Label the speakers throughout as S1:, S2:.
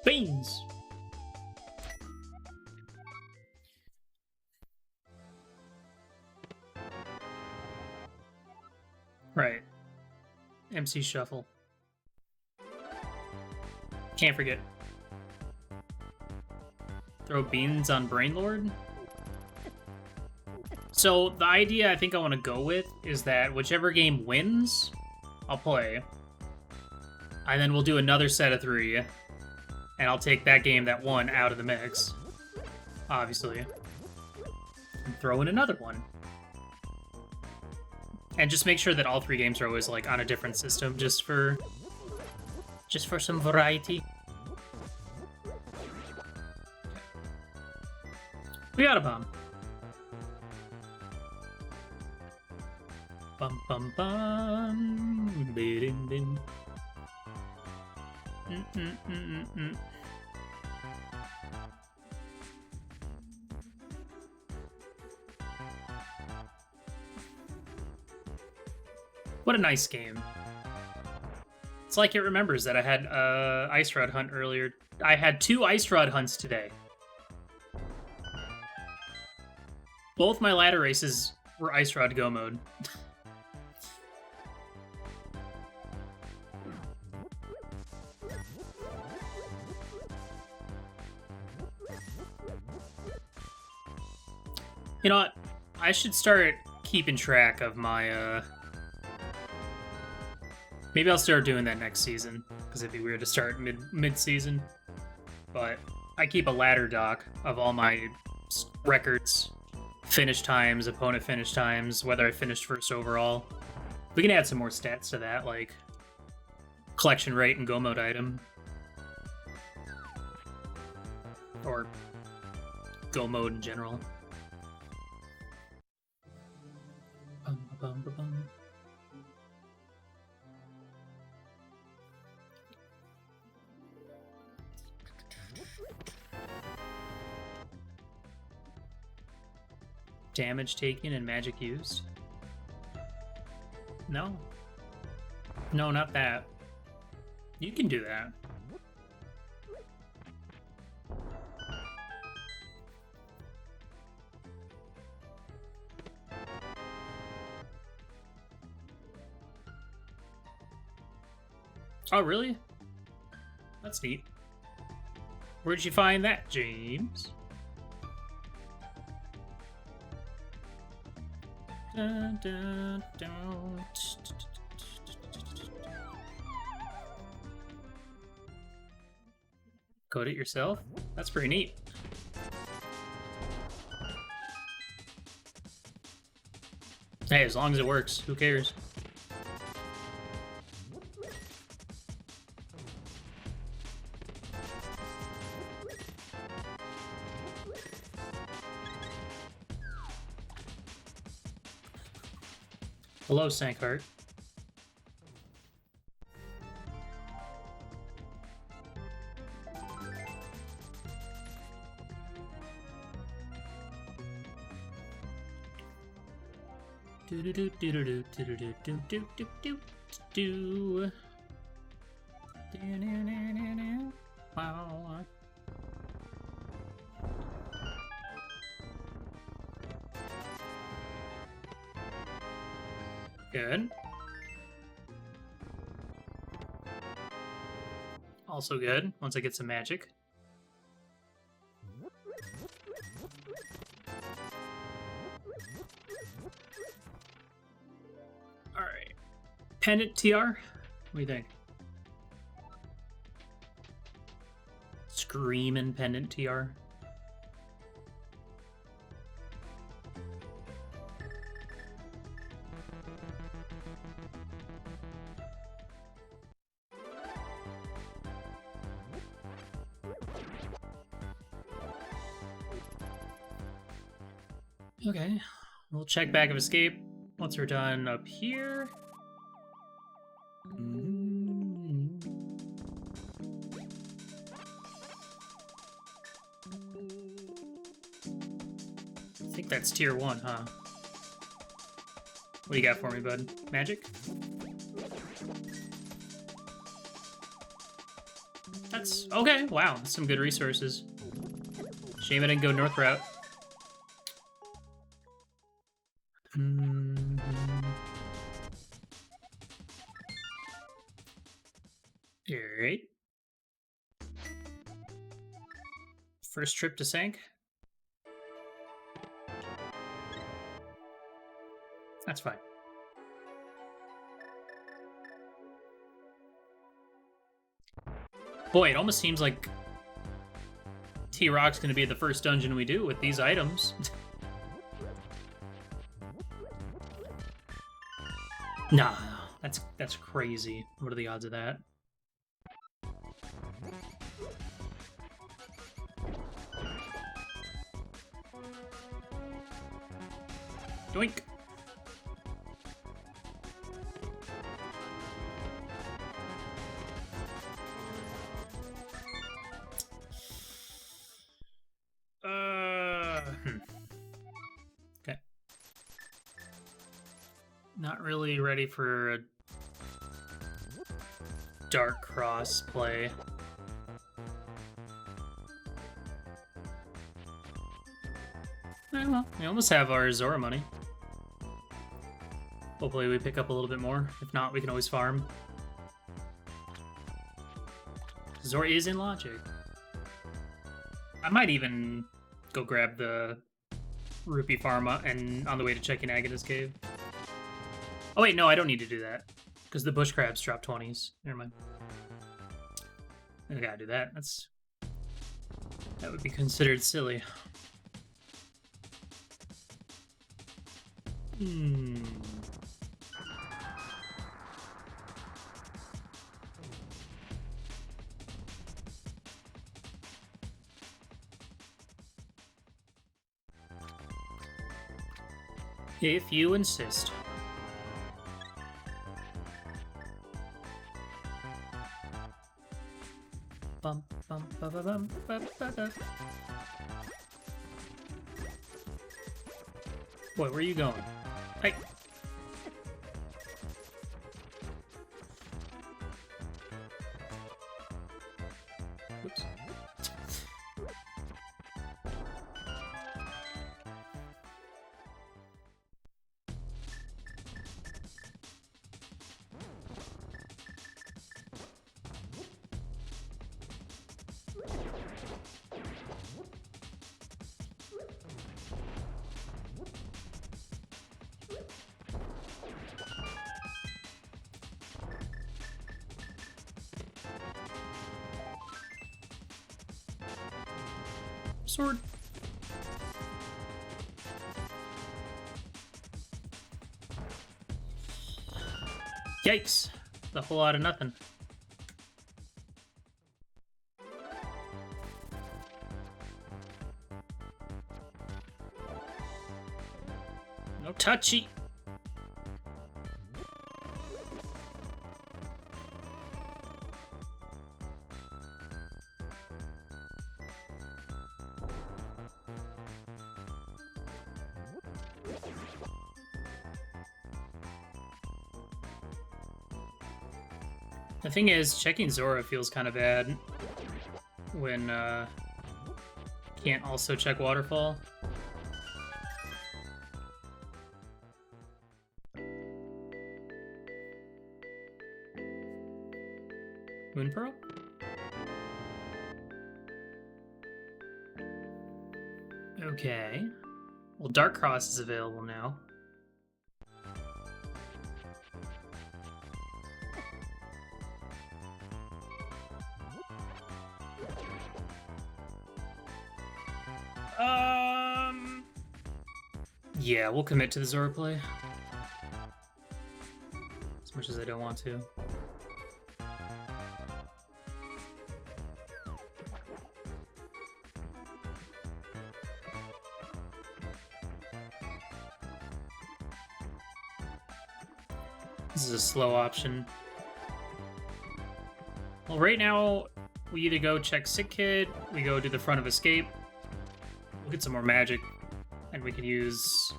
S1: Beans! Right. MC Shuffle. Can't forget. Throw beans on Brainlord? So, the idea I think I want to go with is that whichever game wins, I'll play. And then we'll do another set of 3. And I'll take that game that won out of the mix. Obviously. And throw in another one. And just make sure that all 3 games are always, like, on a different system, just for some variety. We got a bomb. Bum bum bum. Din din. What a nice game. It's like it remembers that I had Ice Rod hunt earlier. I had 2 Ice Rod hunts today. Both my ladder races were Ice Rod Go mode. You know what? I should start keeping track of my, Maybe I'll start doing that next season, because it'd be weird to start mid-season. But I keep a ladder doc of all my records, finish times, opponent finish times, whether I finished first overall. We can add some more stats to that, like collection rate and go mode item. Or go mode in general. Bum, bum, bum, bum. Damage taken and magic used? No. No, not that. You can do that. Oh, really? That's neat. Where'd you find that, James? Dun, dun, dun. Code it yourself? That's pretty neat. Hey, as long as it works, who cares? Hello, Sankheart. Do do do do do do do do do do do do do. Wow. Good. Also good, once I get some magic. Alright. Pendant TR? What do you think? Screamin' Pendant TR? Okay, we'll check back of escape once we're done up here. I think that's tier 1, huh? What do you got for me, bud? Magic? That's Okay, wow, some good resources. Shame I didn't go north route. Alright. First trip to Sank. That's fine. Boy, it almost seems like T-Rock's gonna be the first dungeon we do with these items. Nah, that's crazy. What are the odds of that? Doink. Okay. Not really ready for a Dark Cross play. Well, we almost have our Zora money. Hopefully we pick up a little bit more. If not, we can always farm. Zora is in Logic. I might even go grab the Rupee Pharma and on the way to checking Agata's Cave. Oh wait, no, I don't need to do that. Because the bush crabs drop 20s. Never mind. I gotta do that. That would be considered silly. If you insist. Bum, bum, ba, ba, bum, ba, ba, ba. Boy, where are you going? Hey. Oops. Sword. Yikes. The whole lot of nothing. No touchy. The thing is, checking Zora feels kind of bad when can't also check Waterfall. Moon Pearl? Okay. Well, Dark Cross is available now. Yeah, we'll commit to the Zora play. As much as I don't want to. This is a slow option. Well, right now, we either go check Sick Kid, we go do the Front of Escape, we'll get some more magic, and we can use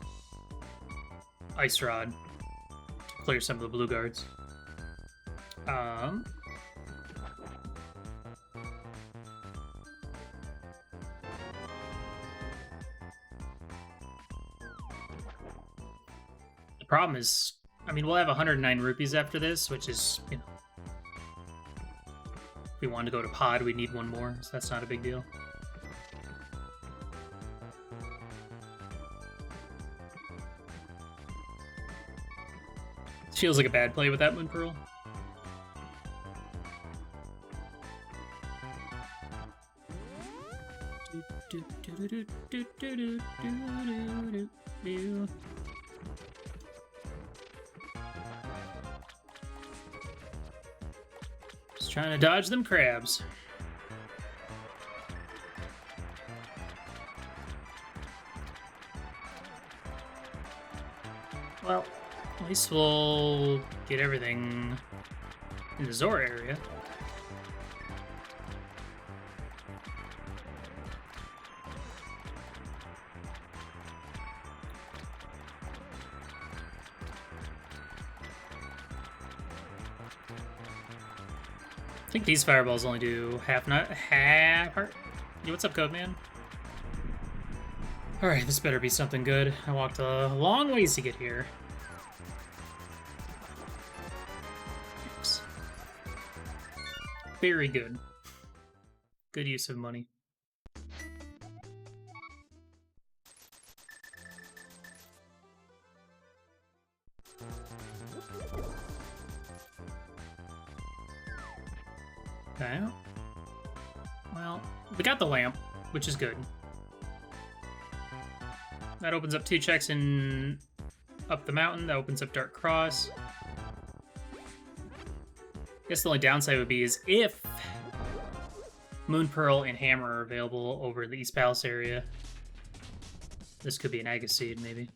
S1: Ice Rod to clear some of the blue guards. Problem is, I mean, we'll have 109 rupees after this, which is, you know, if we wanted to go to pod, we'd need one more, so that's not a big deal. This feels like a bad play with that Moon Pearl. Just trying to dodge them crabs. Well, at least we'll get everything in the Zora area. I think these fireballs only do half heart. Yo, what's up, Code Man? Alright, this better be something good. I walked a long ways to get here. Oops. Very good. Good use of money. Okay. Well, we got the lamp, which is good. That opens up 2 checks in up the mountain. That opens up Dark Cross. I guess the only downside would be is if Moon Pearl and Hammer are available over the East Palace area. This could be an Aegis Seed, maybe.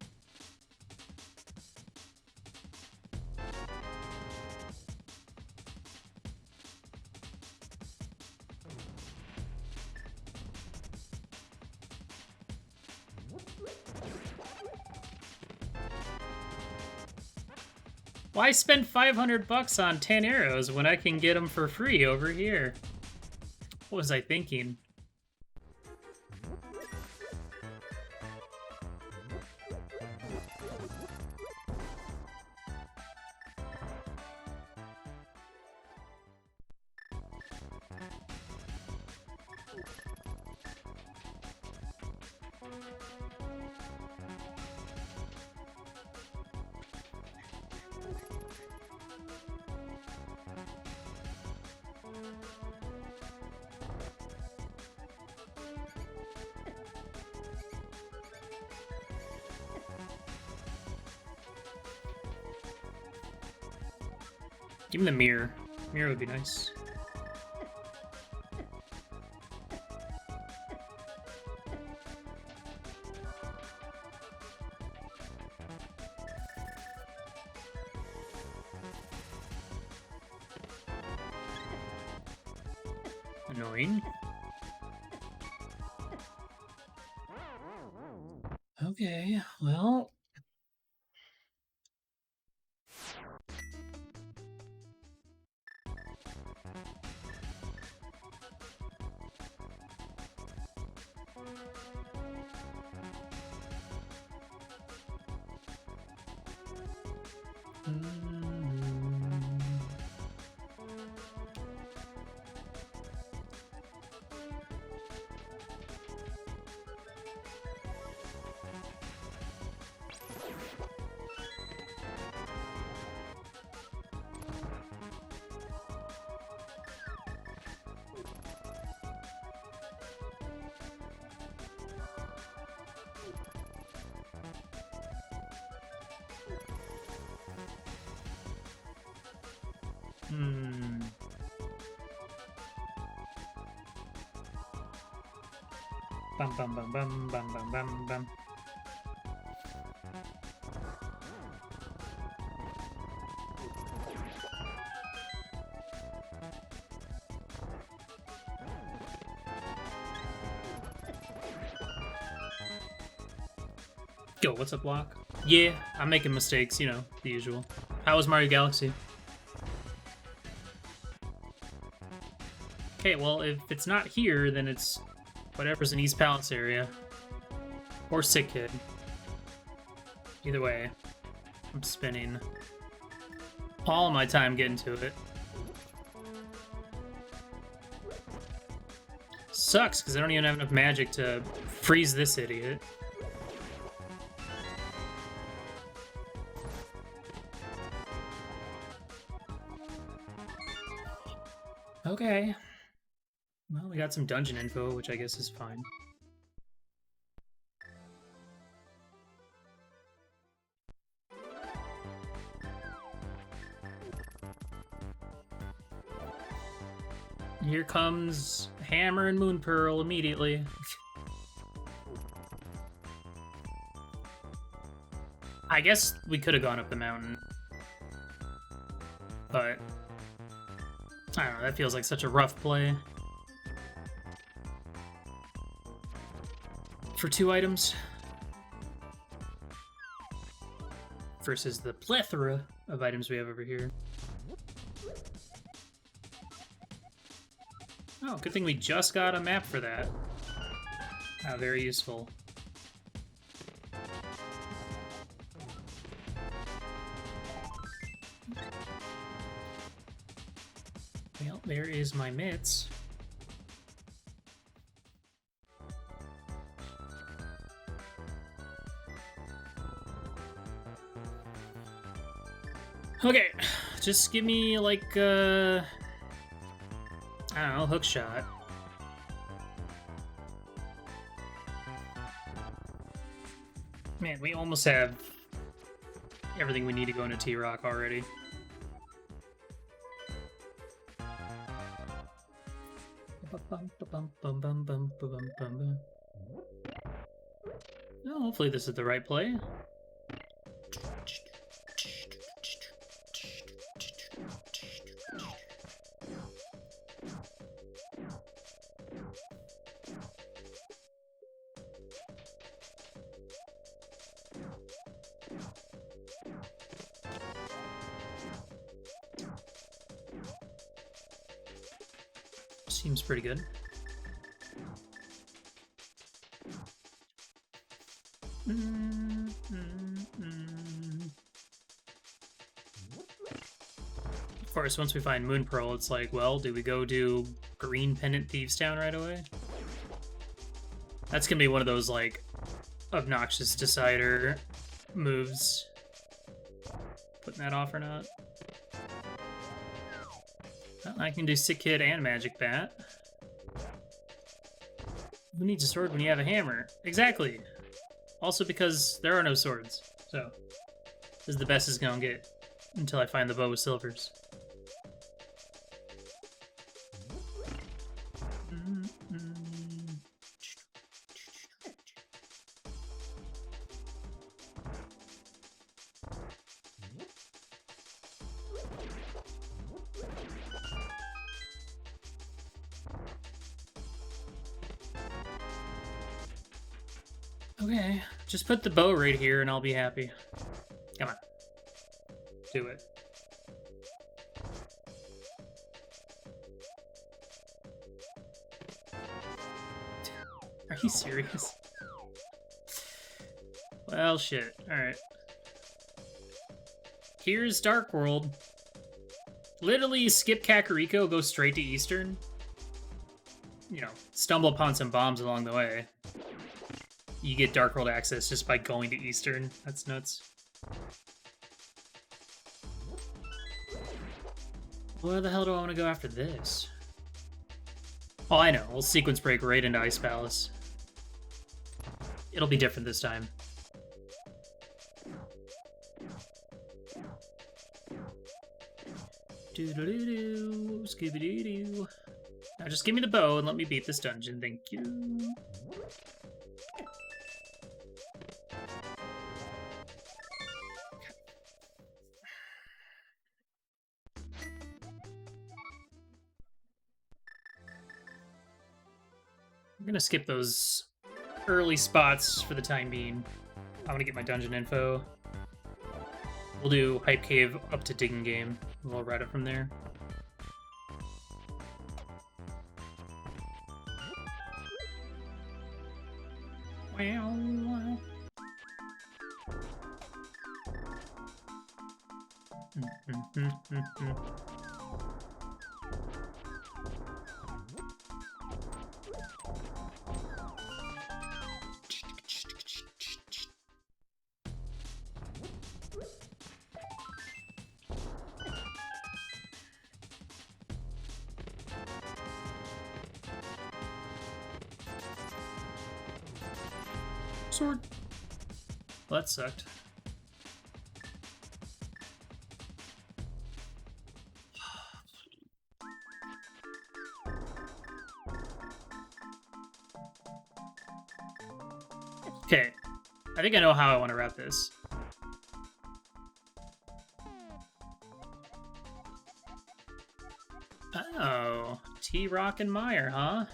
S1: Why spend 500 bucks on 10 arrows when I can get them for free over here? What was I thinking? Give him the mirror. Mirror would be nice. Annoying. Okay, well... Bum bum bum bum bum bum bum bum. Yo, what's up, Block? Yeah, I'm making mistakes, you know, the usual. How was Mario Galaxy? Okay, well, if it's not here, then it's whatever's in East Palace area. Or Sick Kid. Either way. I'm spending all my time getting to it. Sucks, because I don't even have enough magic to freeze this idiot. Okay. Well, we got some dungeon info, which I guess is fine. Here comes Hammer and Moon Pearl immediately. I guess we could have gone up the mountain. But I don't know, that feels like such a rough play. For 2 items. Versus the plethora of items we have over here. Oh, good thing we just got a map for that. Very useful. Well, there is my mitts. Okay, just give me like I don't know, hook shot. Man, we almost have everything we need to go into T-Rock already. Oh, hopefully this is the right play. Seems pretty good. Of course, once we find Moon Pearl, it's like, well, do we go do Green Pendant Thieves Town right away? That's gonna be one of those, like, obnoxious decider moves. Putting that off or not? Well, I can do Sick Kid and Magic Bat. Who needs a sword when you have a hammer? Exactly! Also because there are no swords, so this is the best it's gonna get until I find the bow with silvers. Okay, just put the bow right here and I'll be happy. Come on. Do it. Are you serious? Well, shit. Alright. Here's Dark World. Literally skip Kakariko, go straight to Eastern. You know, stumble upon some bombs along the way. You get Dark World access just by going to Eastern. That's nuts. Where the hell do I want to go after this? Oh, I know. We'll sequence break right into Ice Palace. It'll be different this time. Doo-doo-doo-doo, Scooby-Doo-Doo. Now just give me the bow and let me beat this dungeon. Thank you. I'm gonna skip those early spots for the time being. I want to get my dungeon info. We'll do Hype Cave up to Digging Game. We'll ride it from there. Sword. Well, that sucked. Okay, I think I know how I want to wrap this. Oh, T-Rock and Meyer, huh?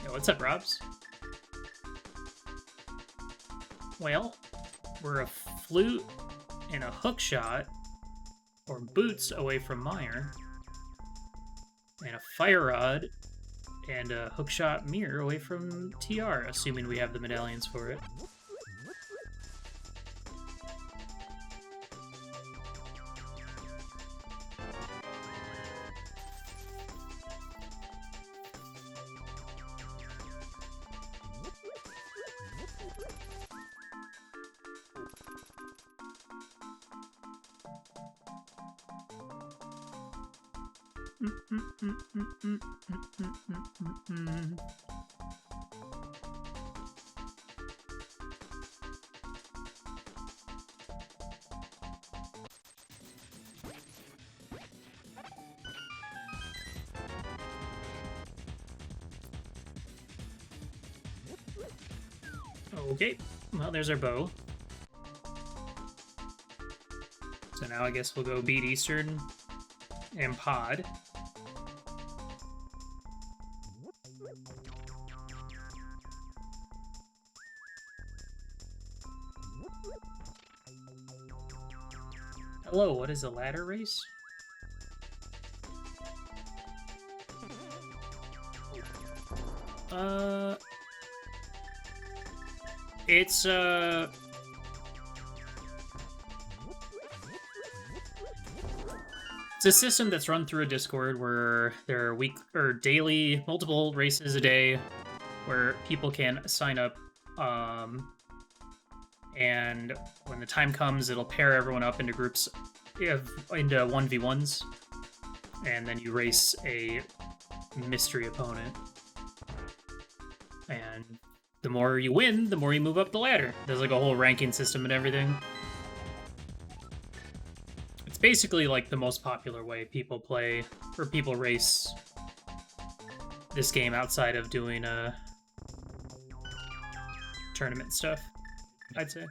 S1: Yo, what's up, Robs? Well, we're a flute and a hook shot, or boots away from Meyer, and a fire rod and a hookshot mirror away from TR, assuming we have the medallions for it. Okay, well, there's our bow. So now I guess we'll go beat Eastern and Pod. Hello, what is a ladder race? It's a system that's run through a Discord where there are daily, multiple races a day where people can sign up. And when the time comes, it'll pair everyone up into groups, into 1v1s, and then you race a mystery opponent. And the more you win, the more you move up the ladder. There's like a whole ranking system and everything. It's basically like the most popular way people play, or people race this game outside of doing tournament stuff, I'd say.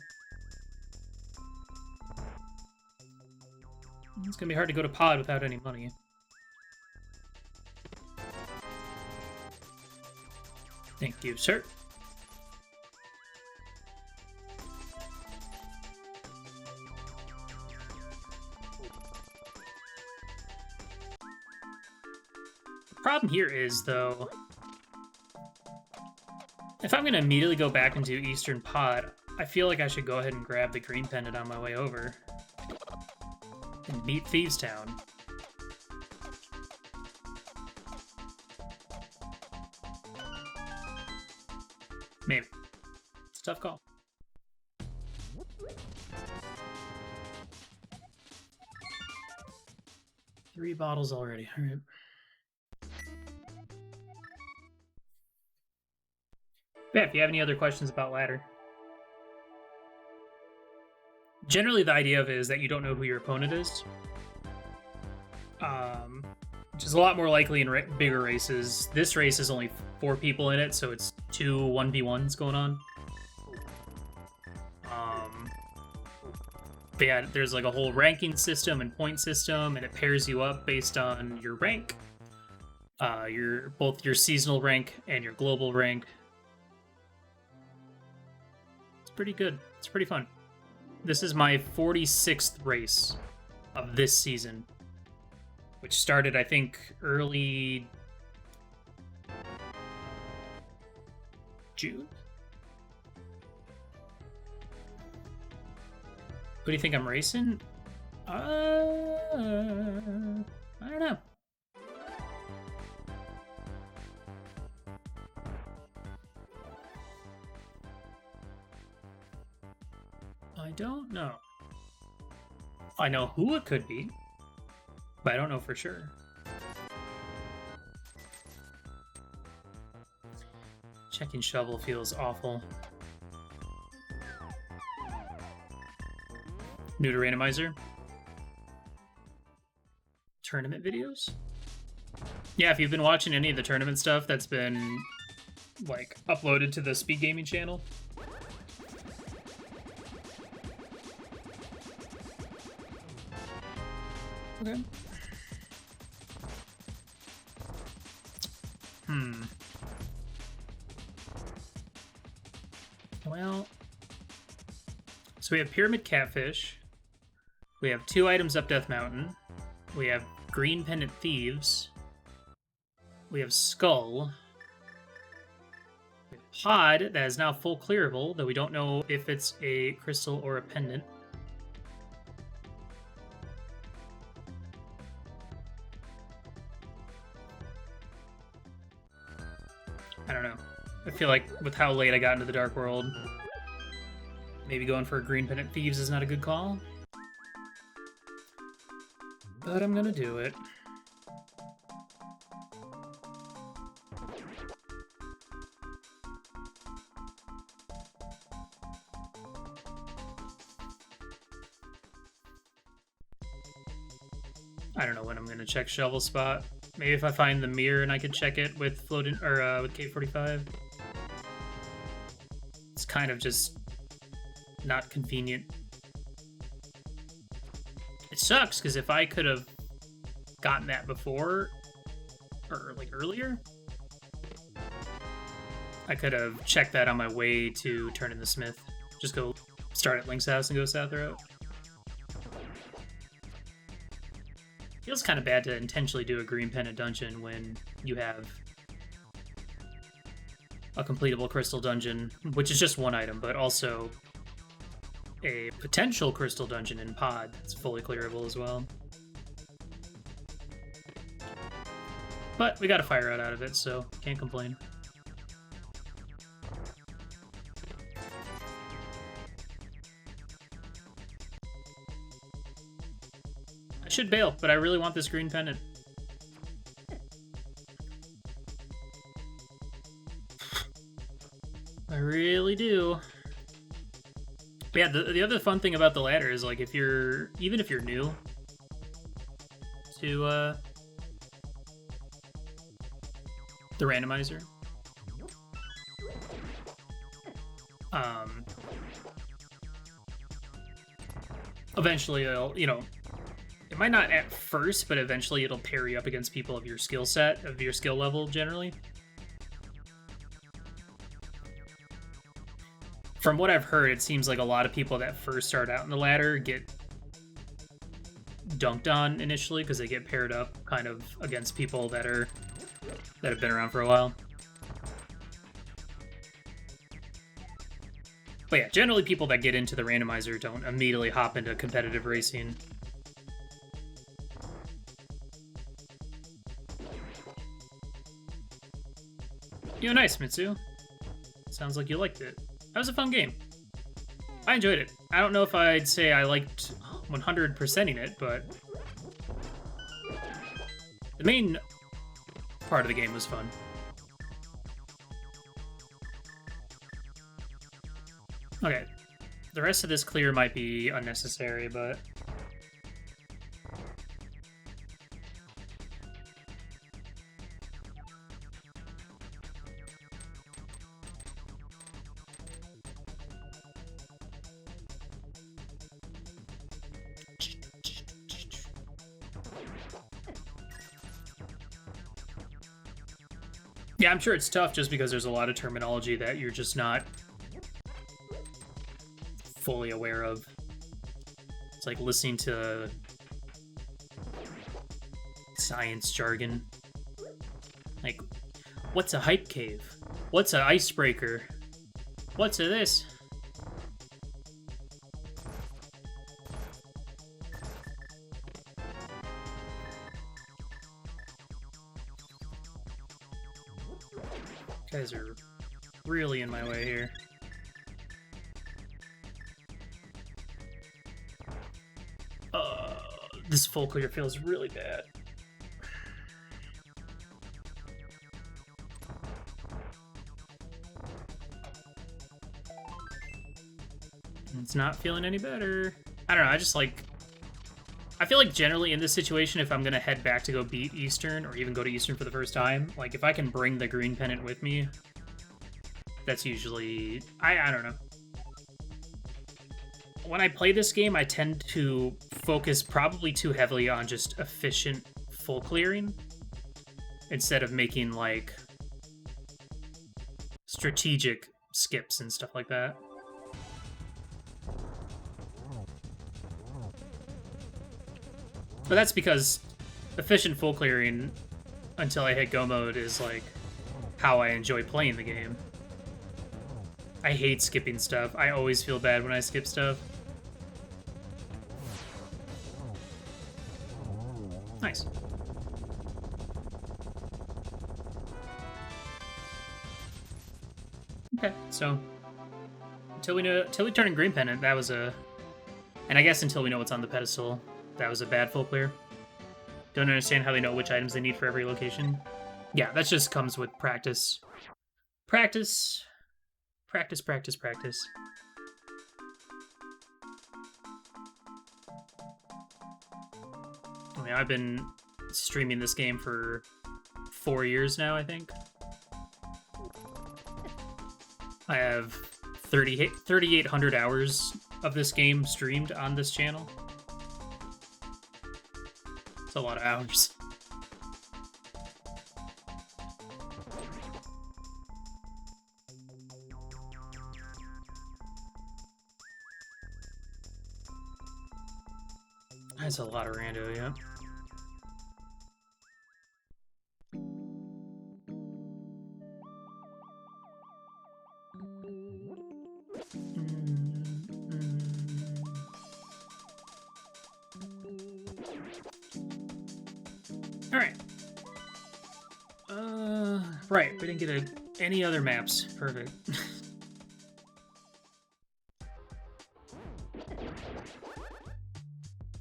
S1: It's gonna be hard to go to Pod without any money. Thank you, sir. The problem here is, though, if I'm gonna immediately go back into Eastern Pod, I feel like I should go ahead and grab the green pendant on my way over and beat Thieves Town. Maybe. It's a tough call. Three bottles already. All right. Yeah, if you have any other questions about ladder. Generally, the idea of it is that you don't know who your opponent is. Which is a lot more likely in bigger races. This race is only 4 people in it, so it's 2 1v1s going on. But yeah, there's like a whole ranking system and point system, and it pairs you up based on your rank. Both your seasonal rank and your global rank. It's pretty good. It's pretty fun. This is my 46th race of this season, which started, I think, early June? Who do you think I'm racing? I don't know. I don't know. I know who it could be, but I don't know for sure. Checking shovel feels awful. New to randomizer. Tournament videos? Yeah, if you've been watching any of the tournament stuff that's been like uploaded to the Speed Gaming channel. Okay. Well, so we have Pyramid Catfish. We have 2 items up Death Mountain. We have Green Pendant Thieves. We have Skull. We have Pod that is now full clearable, though we don't know if it's a crystal or a pendant. I don't know. I feel like with how late I got into the Dark World, maybe going for a Green Pendant Thieves is not a good call. But I'm gonna do it. I don't know when I'm gonna check Shovel Spot. Maybe if I find the mirror and I can check it with floating or with K45. It's kind of just not convenient. It sucks because if I could have gotten that before or like earlier, I could have checked that on my way to turn in the Smith. Just go start at Link's house and go south route. Feels kind of bad to intentionally do a green pendant dungeon when you have a completable crystal dungeon, which is just 1 item, but also a potential crystal dungeon in Pod that's fully clearable as well. But we got a fire out of it, so can't complain. I should bail, but I really want this green pendant. I really do. But yeah, the other fun thing about the ladder is like even if you're new to the randomizer, eventually it'll, it might not at first, but eventually it'll pair you up against people of your skill set, of your skill level generally. From what I've heard, it seems like a lot of people that first start out in the ladder get dunked on initially because they get paired up kind of against people that have been around for a while. But yeah, generally people that get into the randomizer don't immediately hop into competitive racing. Nice, Mitsu. Sounds like you liked it. That was a fun game. I enjoyed it. I don't know if I'd say I liked 100%ing it, but the main part of the game was fun. Okay, the rest of this clear might be unnecessary, but yeah, I'm sure it's tough just because there's a lot of terminology that you're just not fully aware of. It's like listening to science jargon. Like, what's a hype cave? What's an icebreaker? What's a this? Guys are really in my way here. This full clear feels really bad. It's not feeling any better. I don't know, I feel like generally in this situation, if I'm gonna head back to go beat Eastern, or even go to Eastern for the first time, like if I can bring the green pennant with me, that's usually, I don't know. When I play this game, I tend to focus probably too heavily on just efficient full clearing, instead of making like strategic skips and stuff like that. But that's because efficient full clearing until I hit go mode is like how I enjoy playing the game. I hate skipping stuff. I always feel bad when I skip stuff. Nice. Okay, so until we turn in green pennant, that was a, and I guess until we know what's on the pedestal, that was a bad full clear. Don't understand how they know which items they need for every location. Yeah, that just comes with practice. Practice. Practice, practice, practice. I mean, I've been streaming this game for 4 years now, I think. I have 3,800 hours of this game streamed on this channel. It's a lot of hours. That's a lot of rando, yeah. Alright. Right, we didn't get any other maps. Perfect.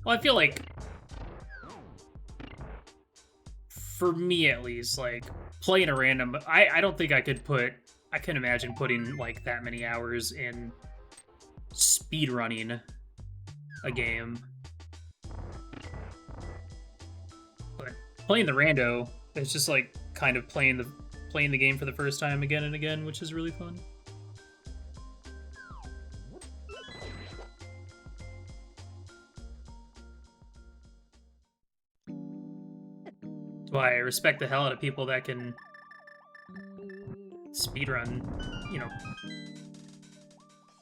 S1: Well, I feel like, for me at least, like, playing a random, I don't think I couldn't imagine putting, like, that many hours in speedrunning a game. But playing the rando, it's just, like, kind of playing the game for the first time again and again, which is really fun. Why I respect the hell out of people that can speedrun, you know,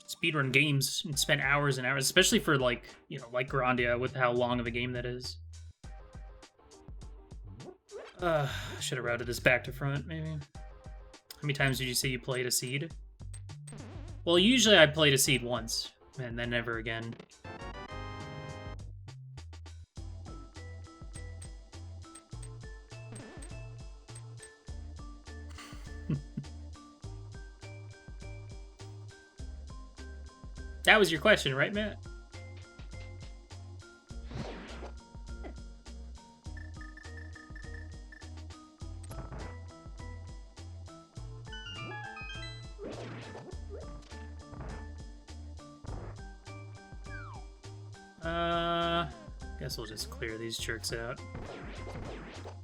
S1: speedrun games and spend hours and hours, especially for, like, you know, like Grandia, with how long of a game that is. I should have routed this back to front, maybe. How many times did you say you played a seed? Well, usually I played a seed once, and then never again. That was your question, right, Matt? Guess we'll just clear these jerks out.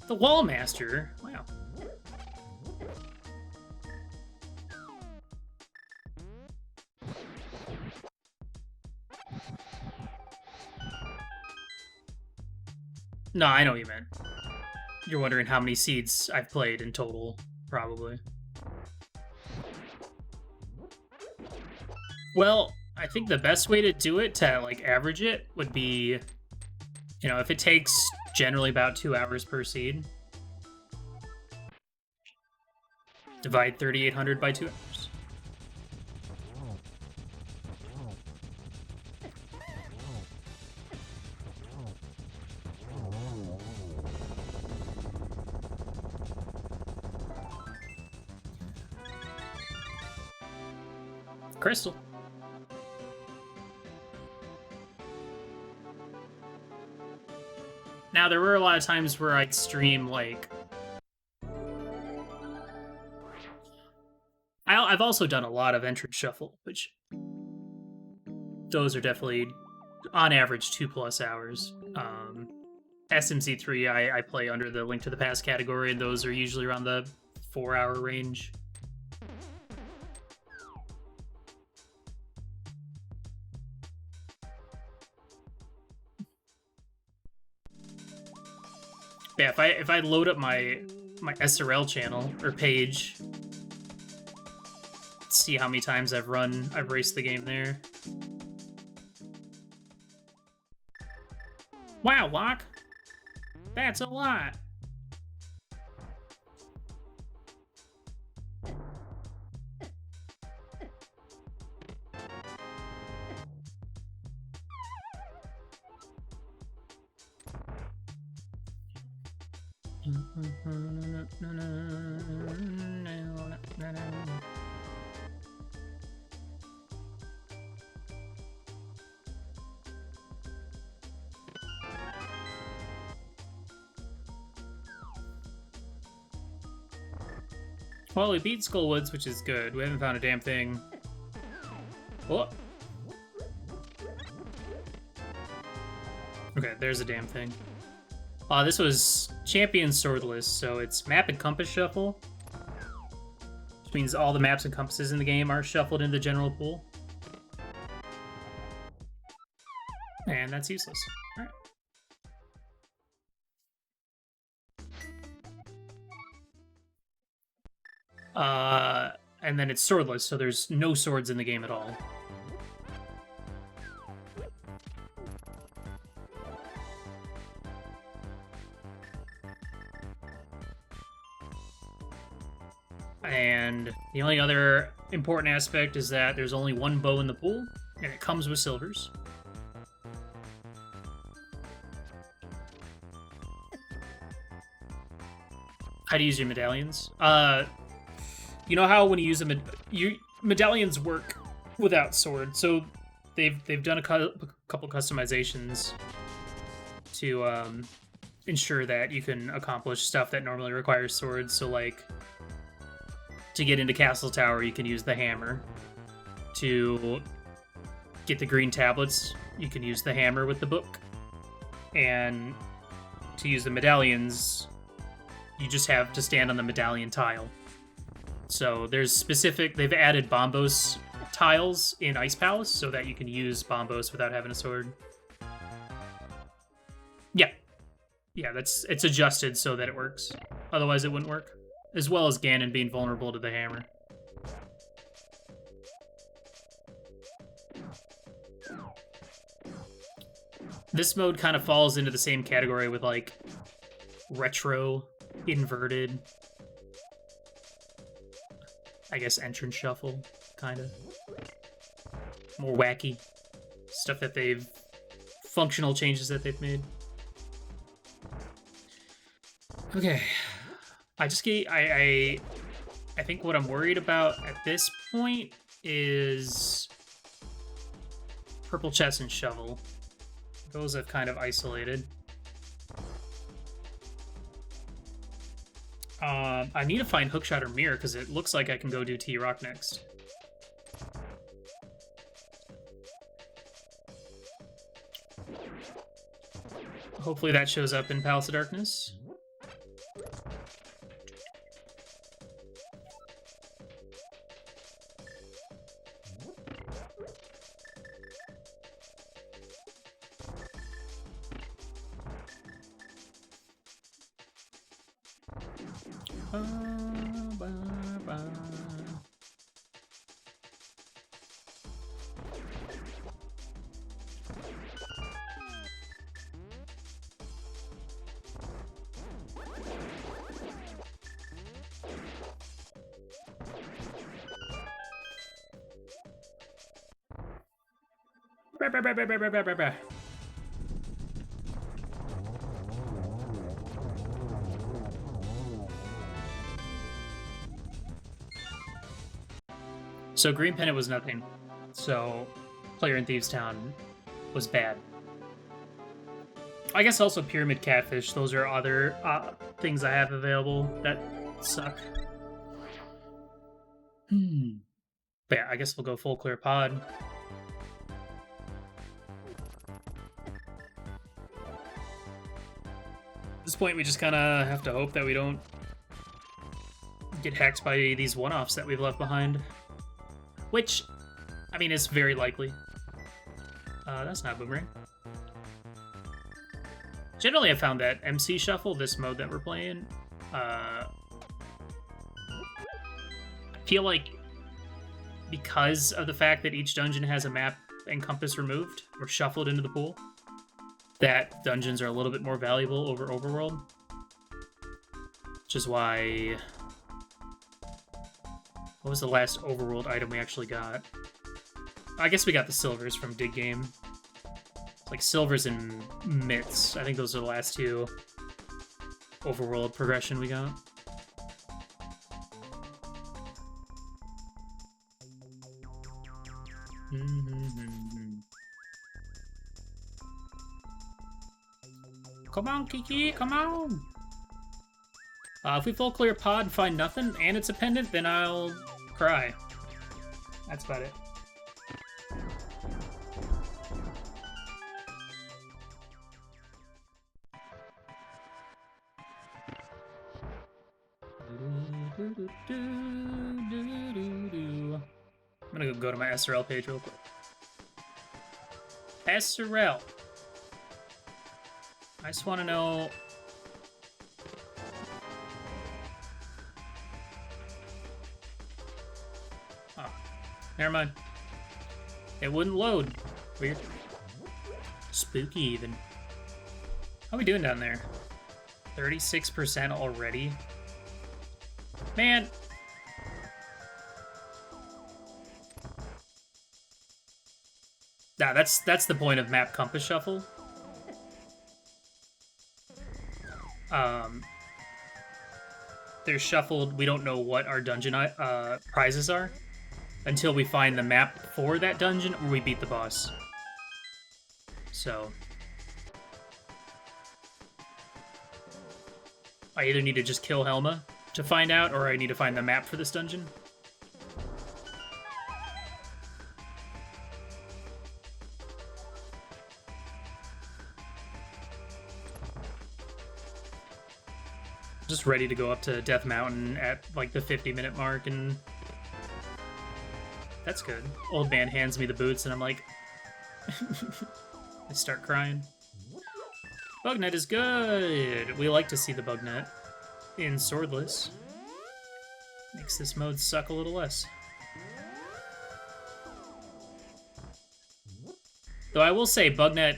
S1: The Wall Master? Wow. No, I know what you meant. You're wondering how many seeds I've played in total, probably. Well, I think the best way to do it, to, like, average it, would be, you know, if it takes generally about 2 hours per seed, divide 3,800 by 2 hours. Crystal. Now, there were a lot of times where I'd stream, like... I've also done a lot of entrance shuffle, which... Those are definitely, on average, 2+ hours. SMC3, I play under the Link to the Past category, and those are usually around the 4-hour range. Yeah, if I load up my SRL channel or page, see how many times I've raced the game there. Wow, Locke, that's a lot. Well, we beat Skullwoods, which is good. We haven't found a damn thing. Oh. Okay, there's a damn thing. This was Champion Swordless, so it's map and compass shuffle. Which means all the maps and compasses in the game are shuffled in the general pool. And that's useless. Alright. And then it's swordless, so there's no swords in the game at all. And the only other important aspect is that there's only one bow in the pool, and it comes with silvers. How to use your medallions? You know how when you use them, medallions work without sword, so they've done a couple customizations to ensure that you can accomplish stuff that normally requires swords. So, like, to get into Castle Tower, you can use the hammer. To get the green tablets, you can use the hammer with the book. And to use the medallions, you just have to stand on the medallion tile. So there's they've added Bombos tiles in Ice Palace so that you can use Bombos without having a sword. Yeah. Yeah, it's adjusted so that it works. Otherwise it wouldn't work. As well as Ganon being vulnerable to the hammer. This mode kind of falls into the same category with, like, retro, inverted, I guess entrance shuffle, kind of. More wacky stuff that functional changes that they've made. Okay. I think what I'm worried about at this point is Purple Chest and Shovel. Those I've kind of isolated. I need to find Hookshot or Mirror, because it looks like I can go do T-Rock next. Hopefully that shows up in Palace of Darkness. So Green Pennant was nothing. So Player in Thieves Town was bad. I guess also Pyramid Catfish. Those are other things I have available that suck. But yeah, I guess we'll go full clear pod. At this point, we just kind of have to hope that we don't get hacked by these one-offs that we've left behind. Which, I mean, is very likely. That's not Boomerang. Generally, I found that MC Shuffle, this mode that we're playing, I feel like because of the fact that each dungeon has a map and compass removed or shuffled into the pool, that dungeons are a little bit more valuable over Overworld. Which is why... What was the last Overworld item we actually got? I guess we got the silvers from Dig Game. It's like silvers and mitts. I think those are the last two Overworld progression we got. Come on, Kiki, come on! If we full clear pod and find nothing, and it's a pendant, then I'll cry. That's about it. I'm gonna go to my SRL page real quick. SRL. I just want to know... Oh, never mind. It wouldn't load. Weird. Spooky, even. How are we doing down there? 36% already? Man! Nah, that's the point of map compass shuffle. They're shuffled. We don't know what our dungeon prizes are until we find the map for that dungeon or we beat the boss. So I either need to just kill Helma to find out, or I need to find the map for this dungeon. Just ready to go up to Death Mountain at like the 50-minute mark, and that's good. Old man hands me the boots, and I'm like, I start crying. Bugnet is good. We like to see the Bugnet in Swordless. Makes this mode suck a little less. Though I will say, Bugnet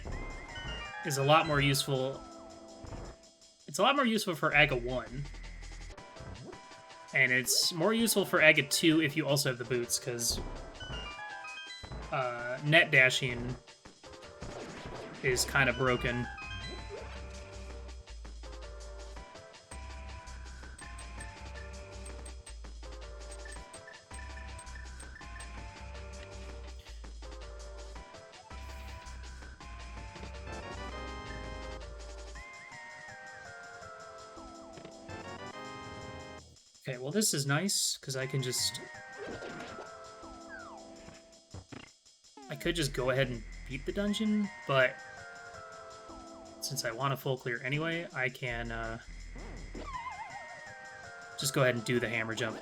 S1: is a lot more useful. It's a lot more useful for Aga 1. And it's more useful for Aga 2 if you also have the boots, because net dashing is kind of broken. Okay, well this is nice, because I can just... I could just go ahead and beat the dungeon, but since I want a full clear anyway, I can just go ahead and do the hammer jump.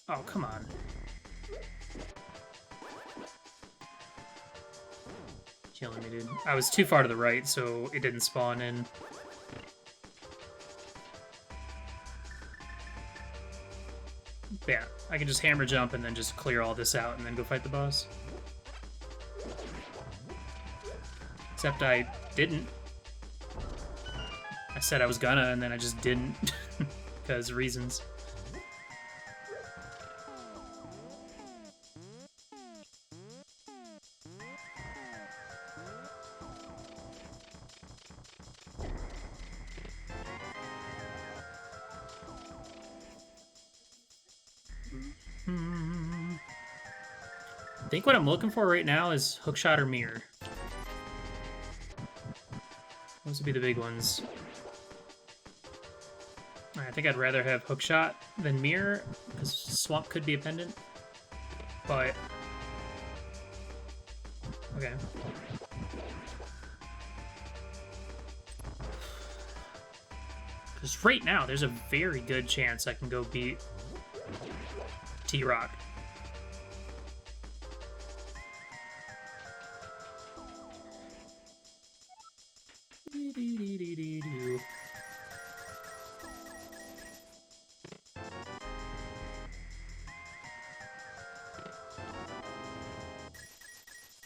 S1: Oh, come on. Killing me, dude. I was too far to the right, so it didn't spawn in. Yeah, I can just hammer jump and then just clear all this out and then go fight the boss. Except I didn't. I said I was gonna, and then I just didn't. Because reasons. think what I'm looking for right now is hookshot or mirror. Those would be the big ones. I think I'd rather have hookshot than mirror, because swamp could be a pendant. But okay. Because right now, there's a very good chance I can go beat T-Rock.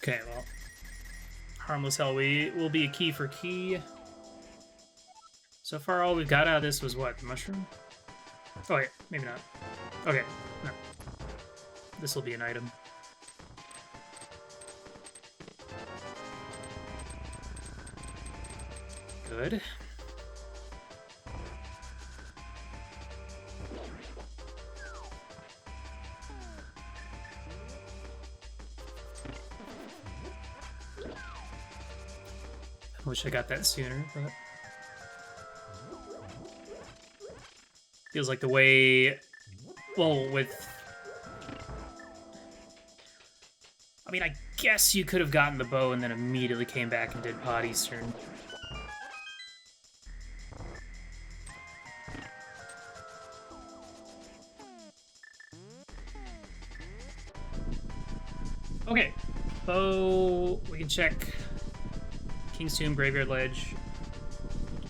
S1: Okay, well, Harmless Hell will be a key for key. So far, all we've got out of this was what? The mushroom? Oh, wait, maybe not. Okay, no. This will be an item. Good. I wish I got that sooner, but feels like the way, well, with, I mean, I guess you could have gotten the bow and then immediately came back and did Pod Eastern. Okay, bow, we can check King's Tomb, Graveyard Ledge.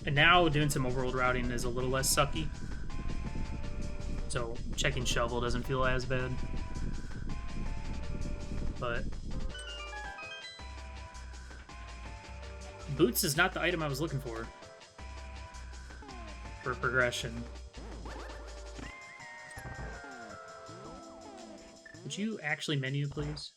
S1: And now doing some overworld routing is a little less sucky. So checking Shovel doesn't feel as bad. But Boots is not the item I was looking for progression. Would you actually menu, please?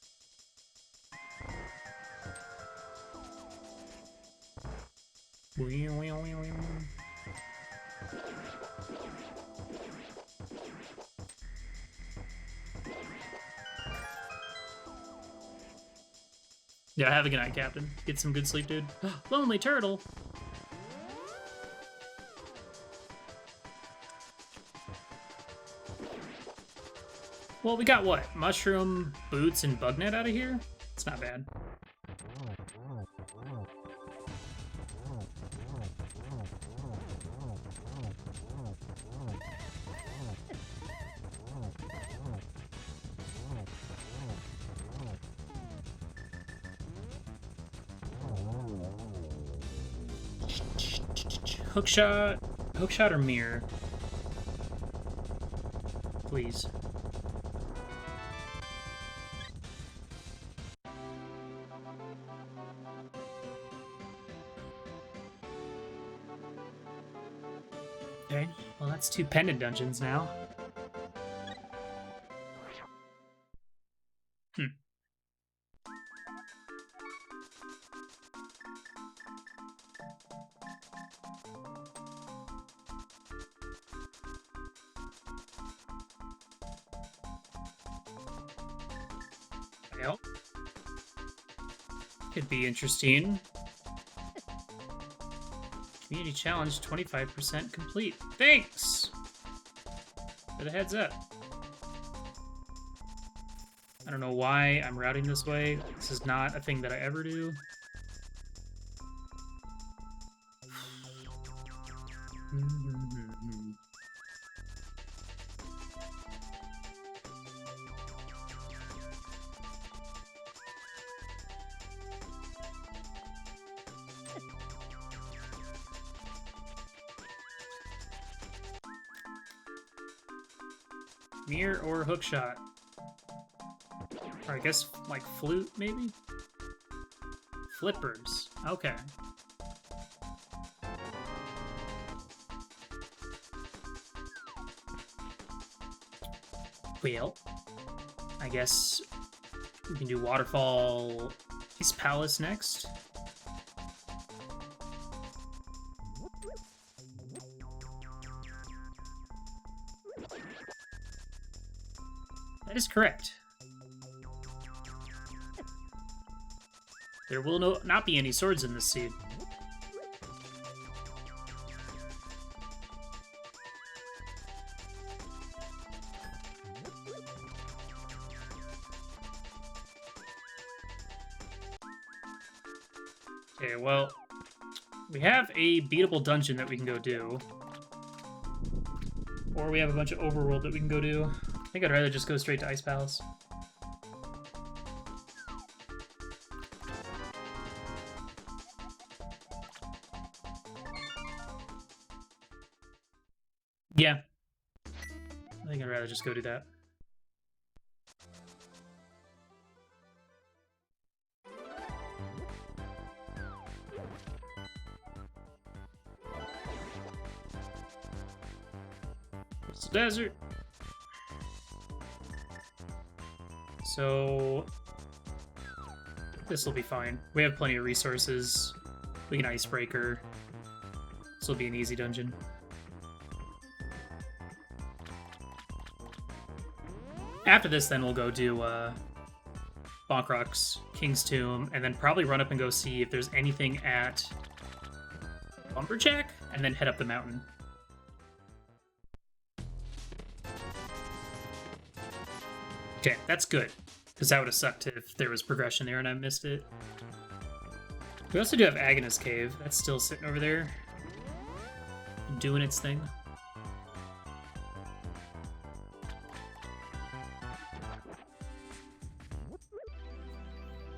S1: Yeah, have a good night, Captain. Get some good sleep, dude. Lonely turtle! Well, we got what? Mushroom, Boots, and Bugnet out of here? It's not bad. Hookshot or mirror? Please. Okay, well that's 2 pendant dungeons now. Well, could be interesting. Community challenge 25% complete. Thanks for the heads up. I don't know why I'm routing this way. This is not a thing that I ever do. Mirror or hookshot? Or I guess, like, flute, maybe? Flippers. Okay. Well, I guess we can do Waterfall East Palace next. That is correct. There will not be any swords in this seed. Okay, well, we have a beatable dungeon that we can go do. Or we have a bunch of overworld that we can go do. I think I'd rather just go straight to Ice Palace. Yeah. I think I'd rather just go do that. It's the desert. So this will be fine. We have plenty of resources. We can icebreaker. This will be an easy dungeon. After this, then we'll go do Bonkrock's King's Tomb, and then probably run up and go see if there's anything at Lumberjack, and then head up the mountain. Okay, that's good, because that would have sucked if there was progression there and I missed it. We also do have Agnes Cave. That's still sitting over there, doing its thing.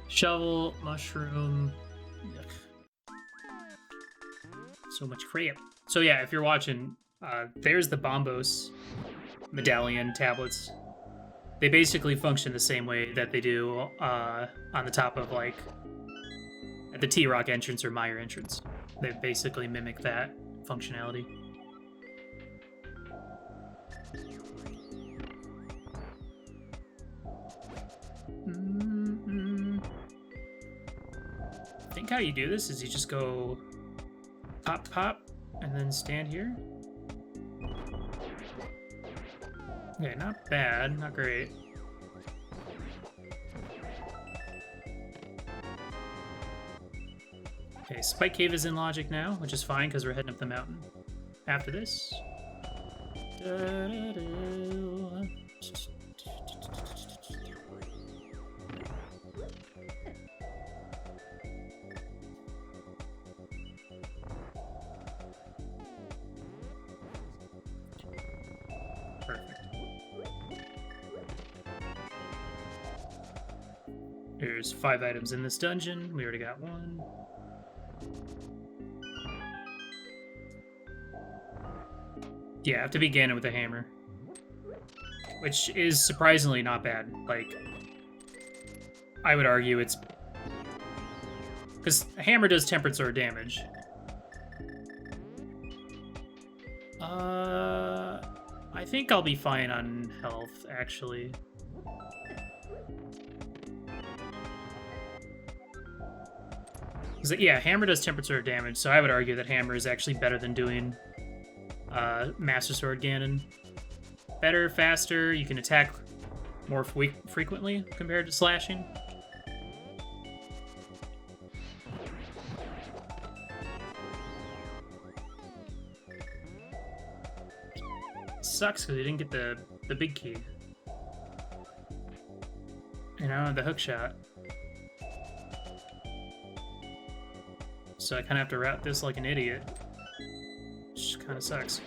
S1: Shovel, mushroom. Yuck. So much crap. So yeah, if you're watching, there's the Bombos medallion tablets. They basically function the same way that they do on the top of, like, at the T-Rock entrance or Meyer entrance. They basically mimic that functionality. I think how you do this is you just go pop, pop, and then stand here. Okay, not bad, not great. Okay, Spike Cave is in logic now, which is fine because we're heading up the mountain. After this. There's 5 items in this dungeon. We already got 1. Yeah, I have to be Ganon with a hammer. Which is surprisingly not bad. Like, I would argue it's... because a hammer does tempered sword damage. I think I'll be fine on health, actually. Yeah, hammer does tempered sword damage, so I would argue that hammer is actually better than doing Master Sword Ganon. Better, faster, you can attack more frequently compared to slashing. Sucks because we didn't get the big key. You know, the hook shot. So I kind of have to route this like an idiot, which kind of sucks.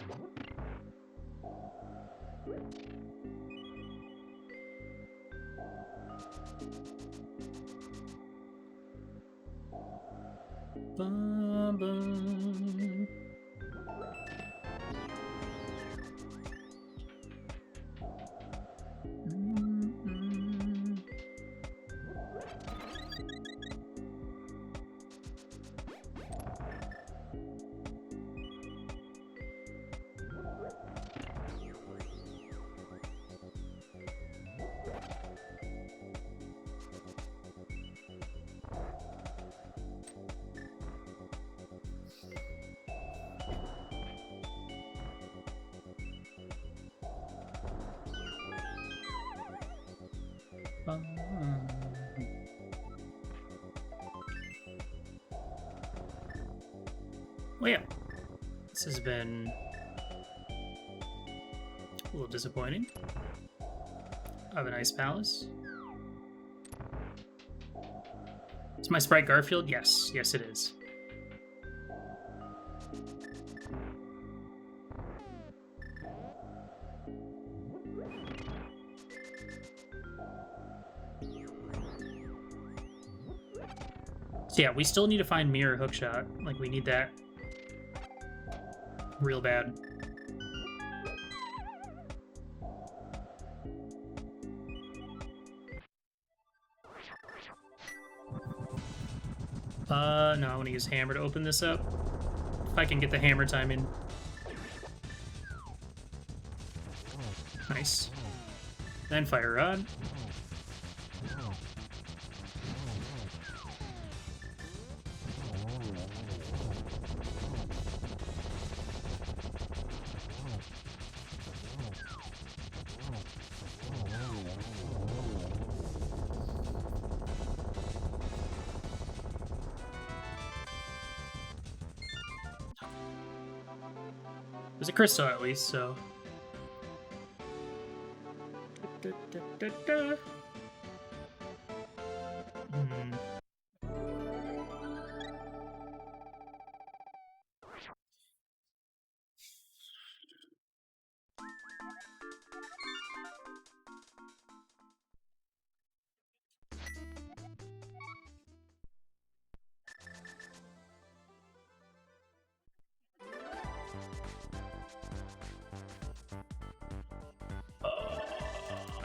S1: Bum, bum. Well, yeah. This has been a little disappointing. I have an ice palace. Is my sprite Garfield? Yes. Yes, it is. So yeah, we still need to find mirror hookshot. Like, we need that real bad. No, I want to use hammer to open this up. If I can get the hammer time in. Nice. Then fire rod. There's a crystal at least, so.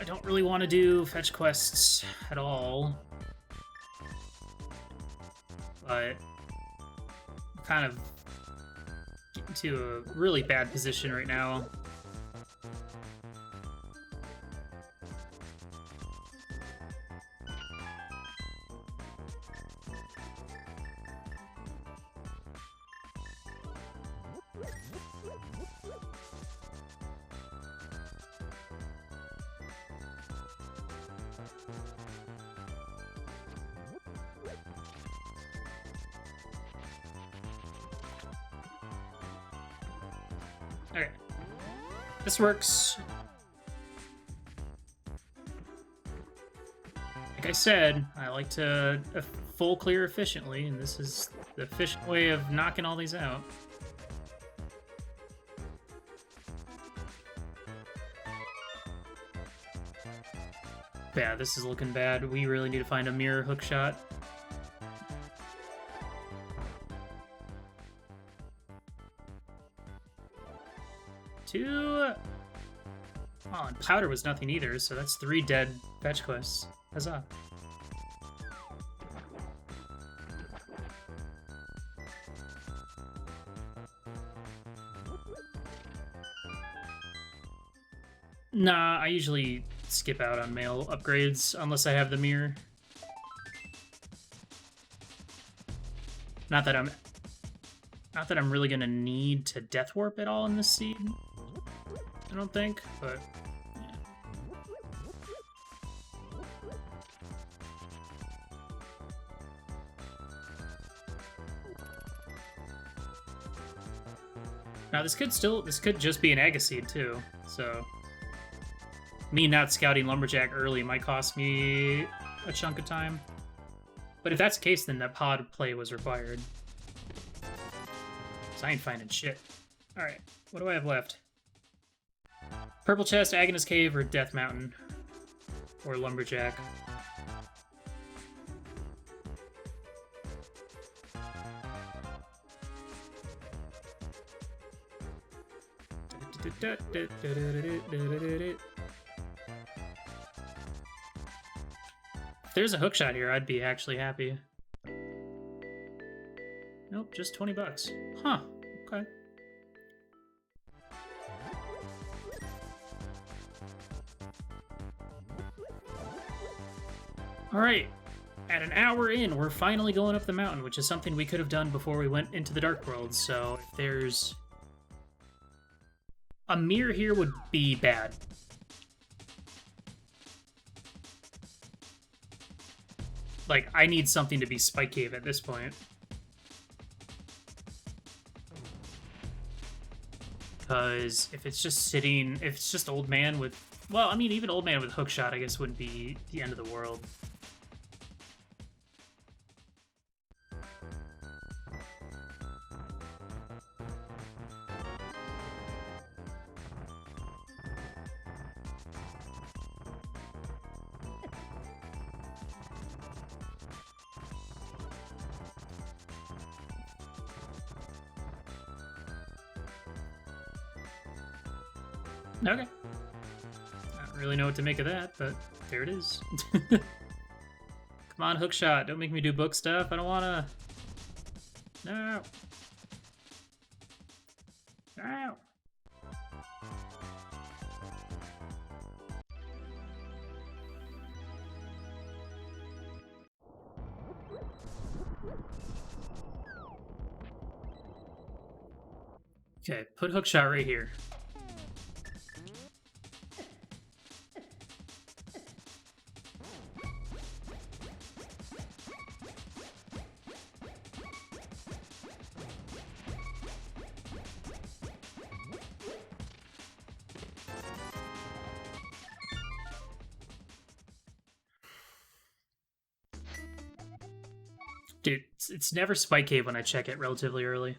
S1: I don't really want to do fetch quests at all, but I'm kind of getting to a really bad position right now. Okay. This works. Like I said, I like to full clear efficiently, and this is the efficient way of knocking all these out. Yeah, this is looking bad. We really need to find a mirror hookshot. Two... Oh, and powder was nothing either, so that's 3 dead fetch quests. Huzzah. Nah, I usually skip out on mail upgrades unless I have the mirror. Not that I'm really gonna need to death warp at all in this seed. I don't think, but yeah. Now this could just be an Agaseed too, so me not scouting Lumberjack early might cost me a chunk of time. But if that's the case, then that pod play was required. So I ain't finding shit. Alright, what do I have left? Purple Chest, Agnes Cave, or Death Mountain? Or Lumberjack? If there's a hookshot here, I'd be actually happy. Nope, just 20 bucks. Huh, okay. Alright, at an hour in, we're finally going up the mountain, which is something we could have done before we went into the Dark World, so if there's... a mirror here would be bad. Like, I need something to be Spike Cave at this point. because if it's just sitting, if it's just old man with, well, I mean, even old man with hookshot, I guess, wouldn't be the end of the world. Okay. I don't really know what to make of that, but there it is. Come on, hookshot. Don't make me do book stuff. I don't wanna. No. No. Okay, put hookshot right here. Dude, it's never Spike Cave when I check it relatively early.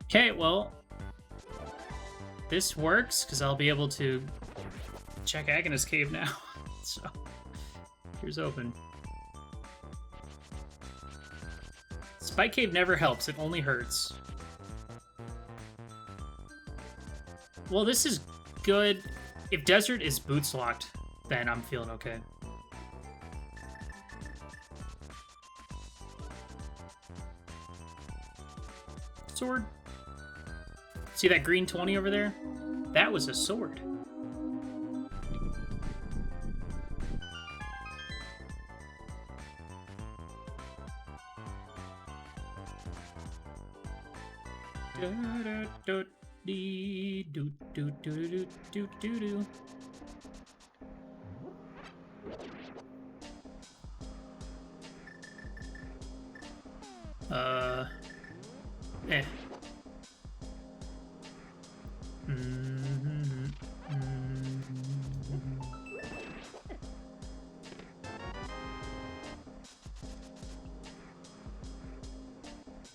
S1: Okay, well, this works because I'll be able to check Agnes Cave now. So, here's open. Spike Cave never helps, it only hurts. Well, this is good. If Desert is boots locked, then I'm feeling okay. Sword. See that green 20 over there? That was a sword. Eh.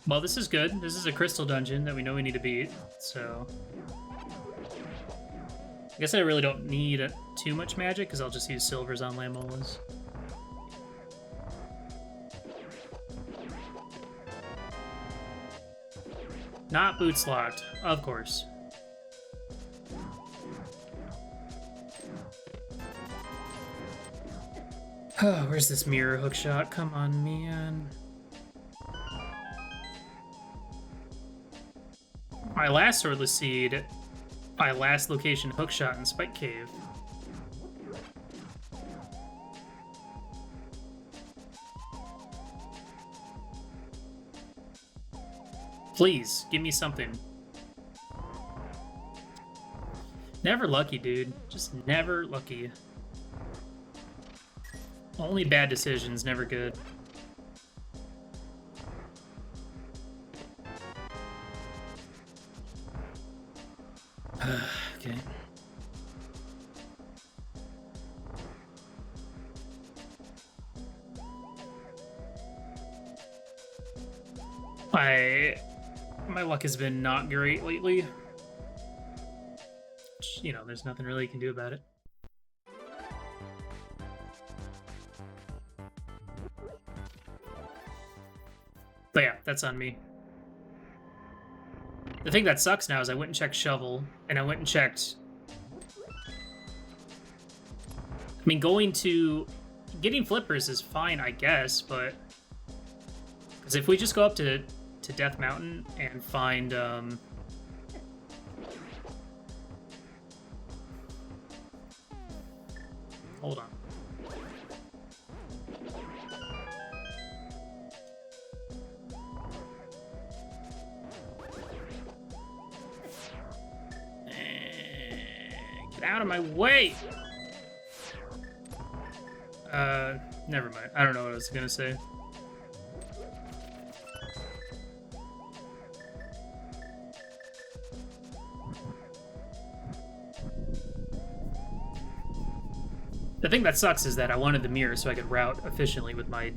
S1: Well, this is good. This is a crystal dungeon that we know we need to beat, so... I guess I really don't need too much magic, because I'll just use silvers on Lamolas. Not boots locked, of course. Oh, where's this mirror hookshot? Come on, man. My last Swordless Seed, my last location hookshot in Spike Cave. Please, give me something. Never lucky, dude. Just never lucky. Only bad decisions, never good. Okay. My luck has been not great lately. You know, there's nothing really you can do about it. But yeah, that's on me. The thing that sucks now is I went and checked Shovel, and I went and checked... I mean, getting flippers is fine, I guess, but... Because if we just go up to Death Mountain and find, Hold on. Get out of my way! Never mind. I don't know what I was gonna say. The thing that sucks is that I wanted the mirror so I could route efficiently with my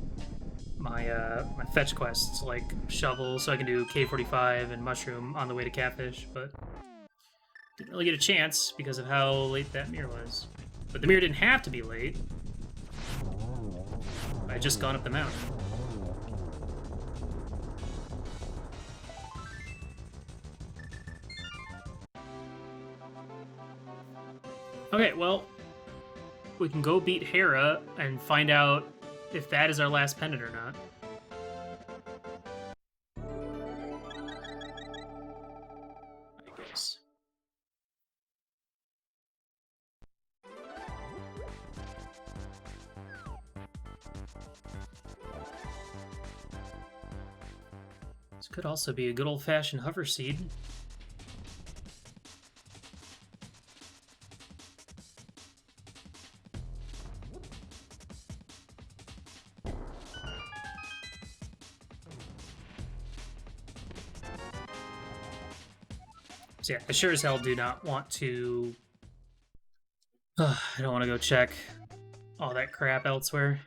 S1: fetch quests, like shovel, so I can do K45 and mushroom on the way to catfish, but didn't really get a chance because of how late that mirror was. But the mirror didn't have to be late. I had just gone up the mountain. Okay, well, we can go beat Hera and find out if that is our last pendant or not. I guess. This could also be a good old-fashioned hover seed. So yeah, I sure as hell do not want to... I don't want to go check all that crap elsewhere.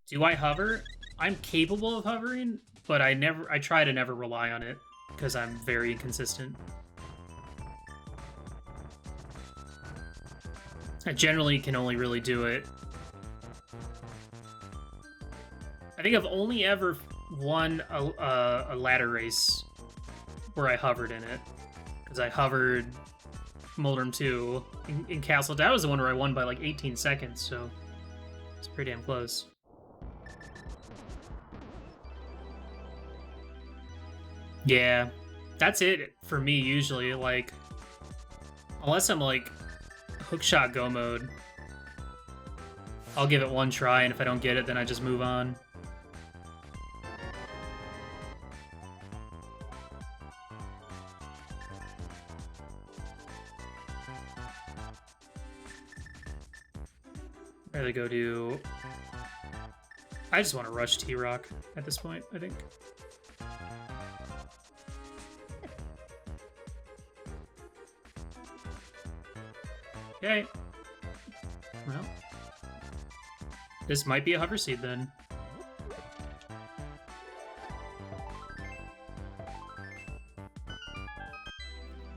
S1: Do I hover? I'm capable of hovering, but I try to never rely on it, because I'm very inconsistent. I generally can only really do it. I think I've only ever won a ladder race where I hovered in it. Because I hovered Moldrum 2 in Castle. That was the one where I won by like 18 seconds, so it's pretty damn close. Yeah, that's it for me usually. Like, unless I'm like hookshot go mode, I'll give it one try, and if I don't get it, then I just move on. Rather go do... I just want to rush T-Rock at this point, I think. Okay. Well. This might be a hover seed then.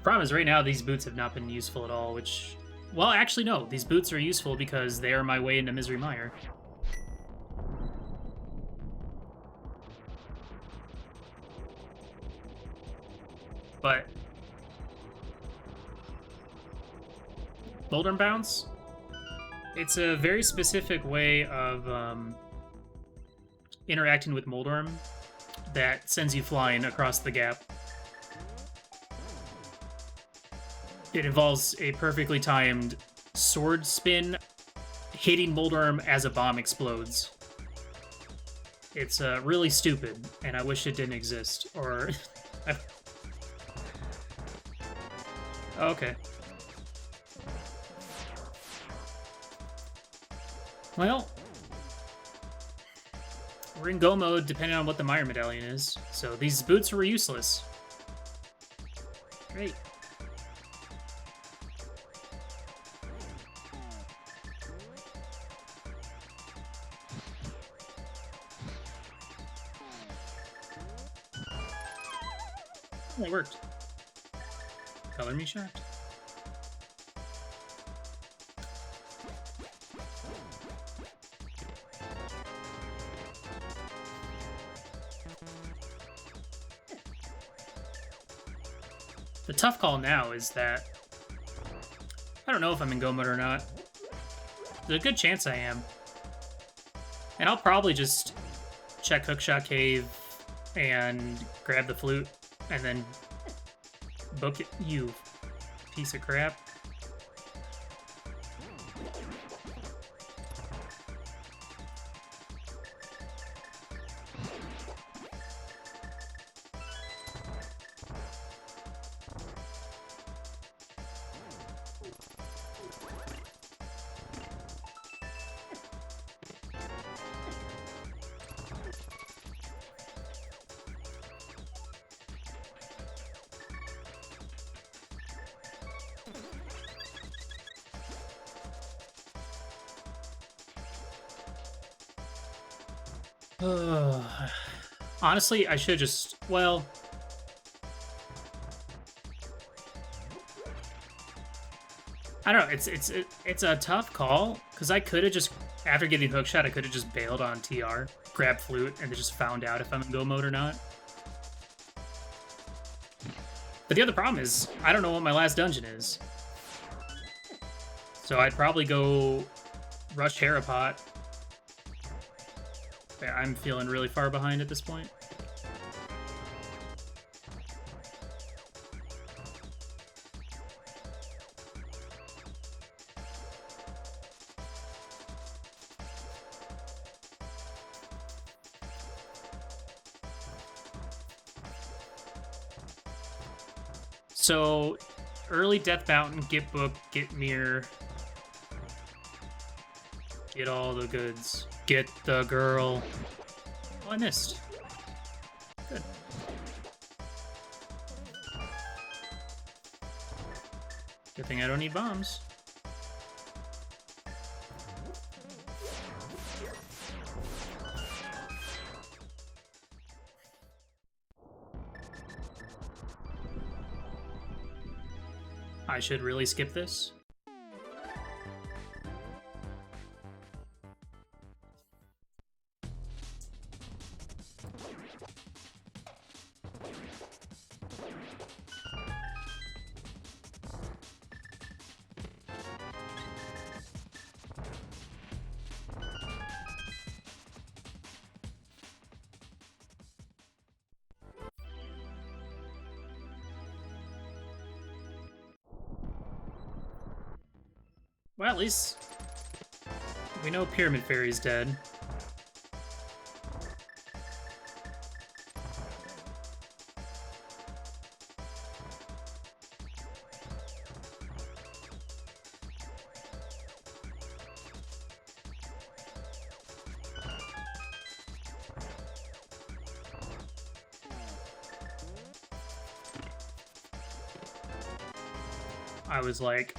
S1: Problem is right now these boots have not been useful at all, which... Well, actually, no. These boots are useful because they are my way into Misery Mire. But... Moldrum Bounce? It's a very specific way of interacting with Moldrum that sends you flying across the gap. It involves a perfectly timed sword spin, hitting Moldrum as a bomb explodes. It's really stupid, and I wish it didn't exist. Or... Okay. Well... We're in go mode depending on what the Mire Medallion is, so these boots were useless. Great. It worked. Color me shocked. The tough call now is that I don't know if I'm in go mode or not. There's a good chance I am. And I'll probably just check Hookshot Cave and grab the flute and then book it. You piece of crap. Honestly, I should just, well, I don't know. It's a tough call because I could have just, after getting hookshot, I could have just bailed on TR, grabbed flute, and then just found out if I'm in go mode or not. But the other problem is I don't know what my last dungeon is, so I'd probably go rush Harapot. Yeah, I'm feeling really far behind at this point. So, early Death Mountain, get book, get mirror, get all the goods, get the girl. Oh, I missed. Good. Good thing I don't need bombs. I should really skip this. Well, at least we know Pyramid Fairy's dead. I was like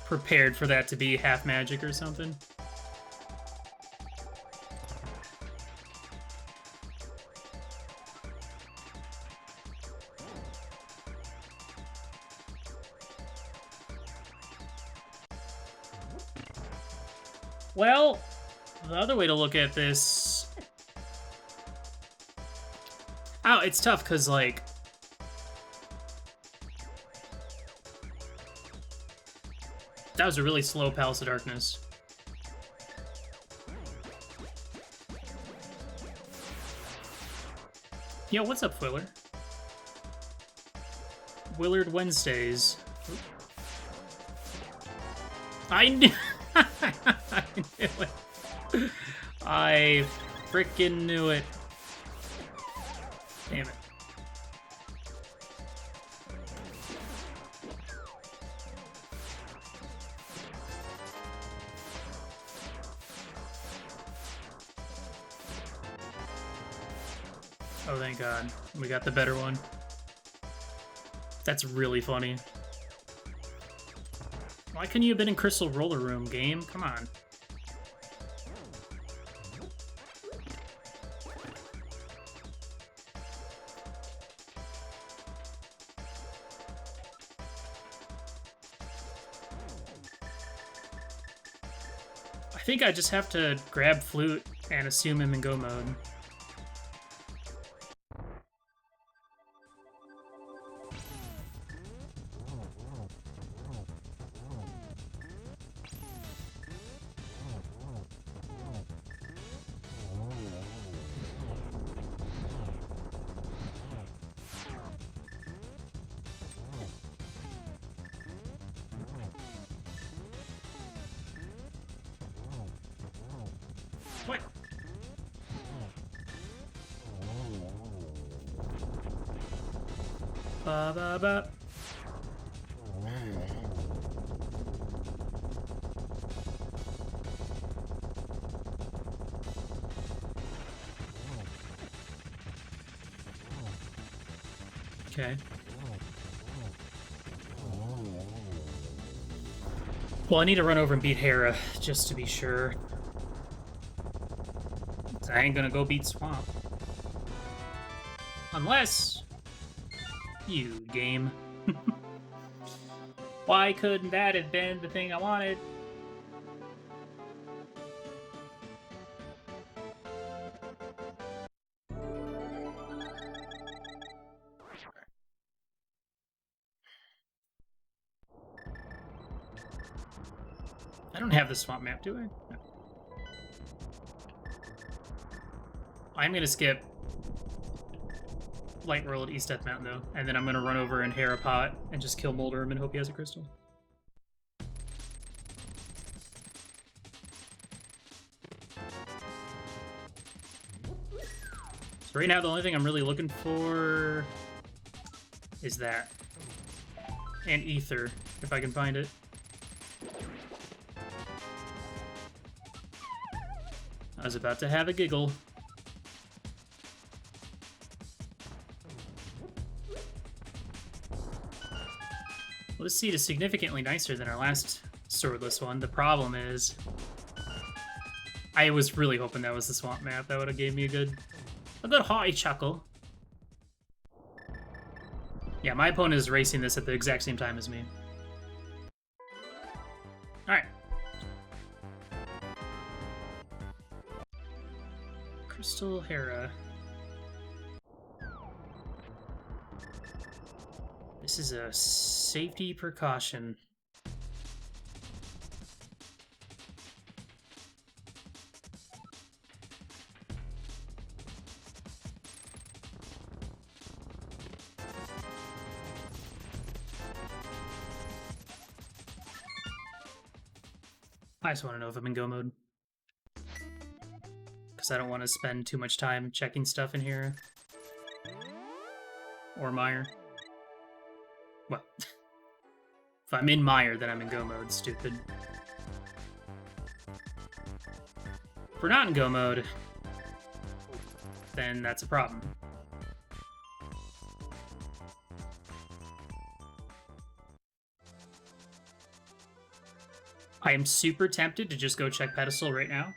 S1: prepared for that to be half magic or something. Well, the other way to look at this... Oh, it's tough because, like... That was a really slow Palace of Darkness. Yo, what's up, Willer? Willard Wednesdays. I knew... I knew it. I frickin' knew it. Damn it. Oh, thank God. We got the better one. That's really funny. Why couldn't you have been in Crystal Roller Room, game? Come on. I think I just have to grab Flute and assume him in go mode. What? Ba ba ba. Okay. Well, I need to run over and beat Hera, just to be sure. I ain't gonna go beat Swamp. Unless... you, game. Why couldn't that have been the thing I wanted? I don't have the swamp map, do I? No. I'm gonna skip Light World East Death Mountain, though, and then I'm gonna run over and hair a pot and just kill Molderm and hope he has a crystal. So right now, the only thing I'm really looking for is that. And Ether, if I can find it. I was about to have a giggle. Well, this seed is significantly nicer than our last Swordless one. The problem is, I was really hoping that was the swamp map. That would have gave me a good hearty chuckle. Yeah, my opponent is racing this at the exact same time as me. Alright. Crystal Hera. This is a safety precaution. I just want to know if I'm in go mode. Because I don't want to spend too much time checking stuff in here. Or Mire. Well, if I'm in Mire, then I'm in go mode, stupid. If we're not in go mode, then that's a problem. I am super tempted to just go check Pedestal right now.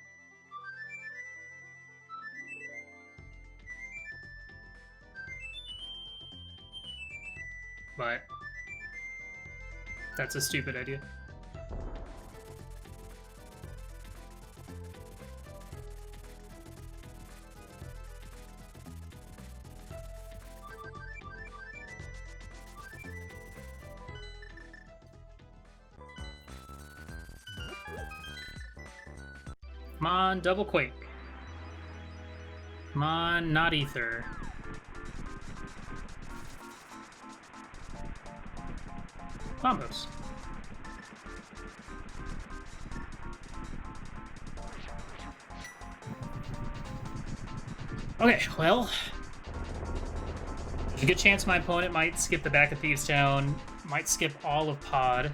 S1: But that's a stupid idea. Come on, double quake. Come on, not ether. Combos. Okay, well, there's a good chance my opponent might skip the back of Thieves Town, might skip all of Pod.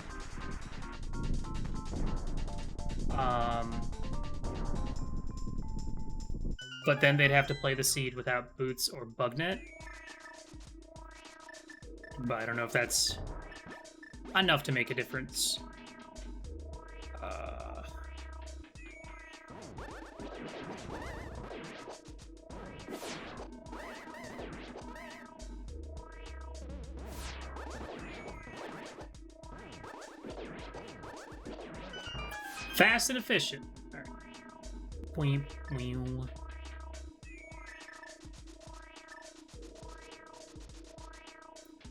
S1: But then they'd have to play the seed without Boots or Bugnet. But I don't know if that's enough to make a difference. Fast and efficient. All right.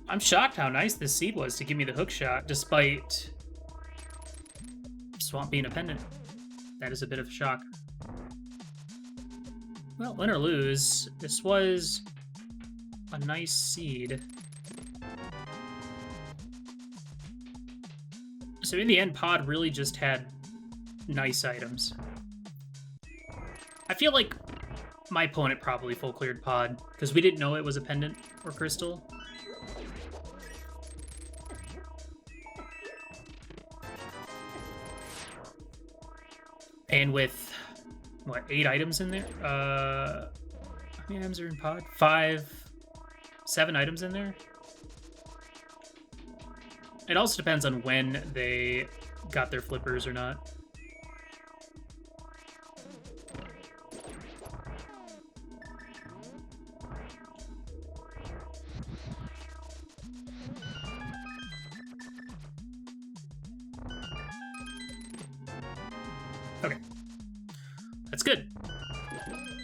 S1: I'm shocked how nice this seed was to give me the hook shot, despite Swamp being a pendant. That is a bit of a shock. Well, win or lose, this was a nice seed. So in the end, Pod really just had nice items. I feel like my opponent probably full cleared Pod, because we didn't know it was a pendant or crystal. And with, what, 8 items in there? How many items are in Pod? 7 items in there? It also depends on when they got their flippers or not. Okay. That's good.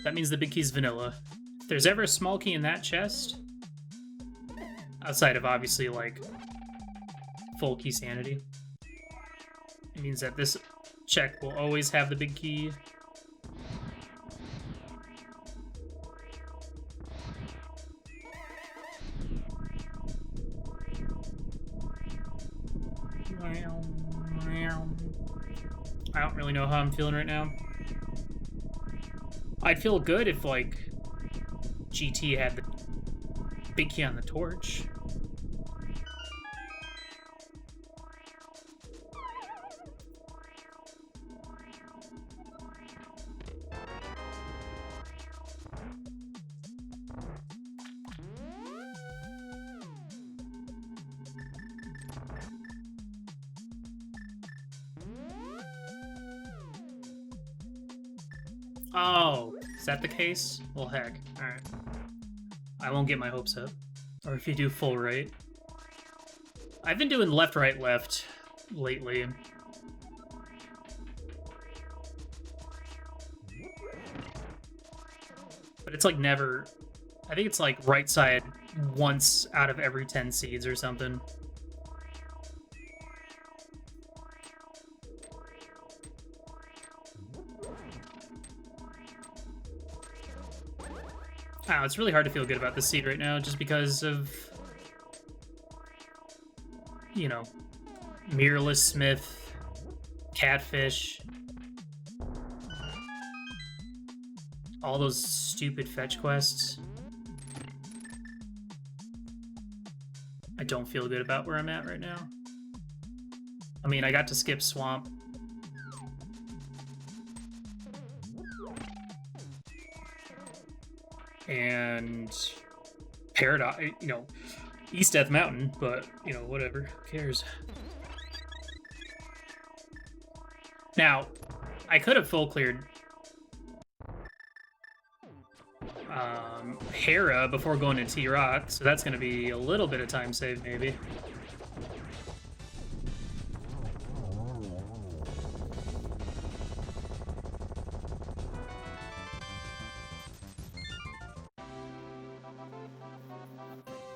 S1: That means the big key's vanilla. If there's ever a small key in that chest, outside of obviously like full key sanity, it means that this check will always have the big key. I don't really know how I'm feeling right now. I'd feel good if, like, GT had the big key on the torch. Oh, is that the case? Well, heck. Alright. I won't get my hopes up. Or if you do full right. I've been doing left, right, left lately. But it's like never... I think it's like right side once out of every 10 seeds or something. Wow, it's really hard to feel good about this seed right now just because of, you know, Mirrorless Smith, Catfish, all those stupid fetch quests. I don't feel good about where I'm at right now. I mean, I got to skip Swamp. And Paradox, you know, East Death Mountain, but, you know, whatever, who cares? Now, I could have full cleared Hera before going to T-Rock, so that's going to be a little bit of time save, maybe.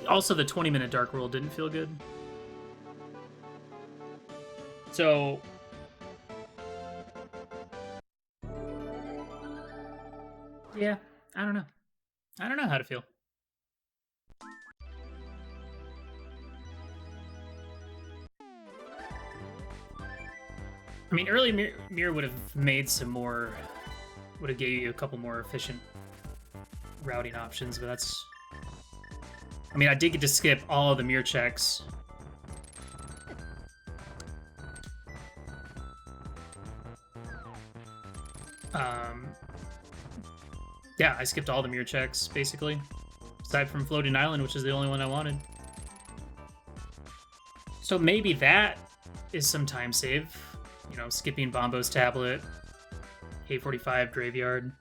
S1: Also, the 20-minute Dark World didn't feel good. So... yeah, I don't know. I don't know how to feel. I mean, early Mirror would have made some more... would have gave you a couple more efficient routing options, but that's... I mean, I did get to skip all of the mirror checks. Yeah, I skipped all the mirror checks, basically. Aside from Floating Island, which is the only one I wanted. So maybe that is some time save. You know, skipping Bombo's tablet, K45 Graveyard.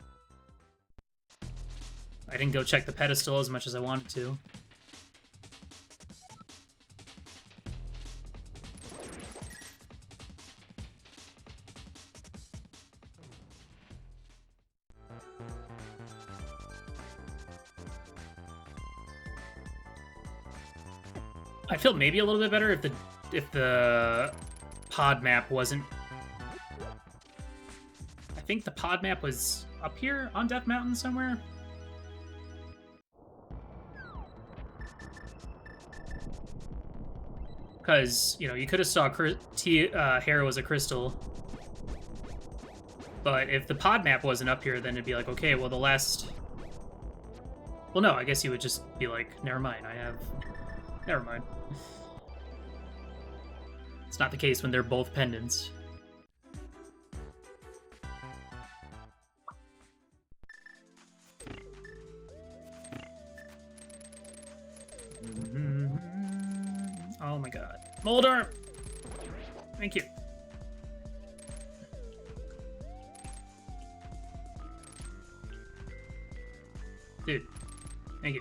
S1: I didn't go check the pedestal as much as I wanted to. I feel maybe a little bit better if the pod map wasn't... I think the pod map was up here on Death Mountain somewhere. Because, you know, you could have saw Hera was a crystal. But if the pod map wasn't up here, then it'd be like, okay, well, the last... Well, no, I guess you would just be like, never mind, I have... Never mind. It's not the case when they're both pendants. Oh my god. Moldarm! Thank you. Dude, thank you.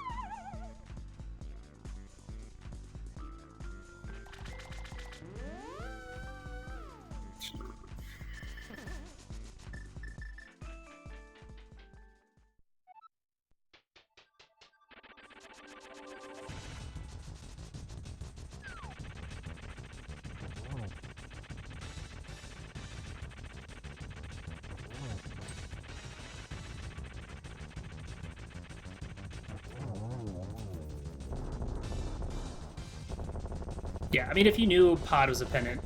S1: Yeah, I mean, if you knew Pod was a pennant,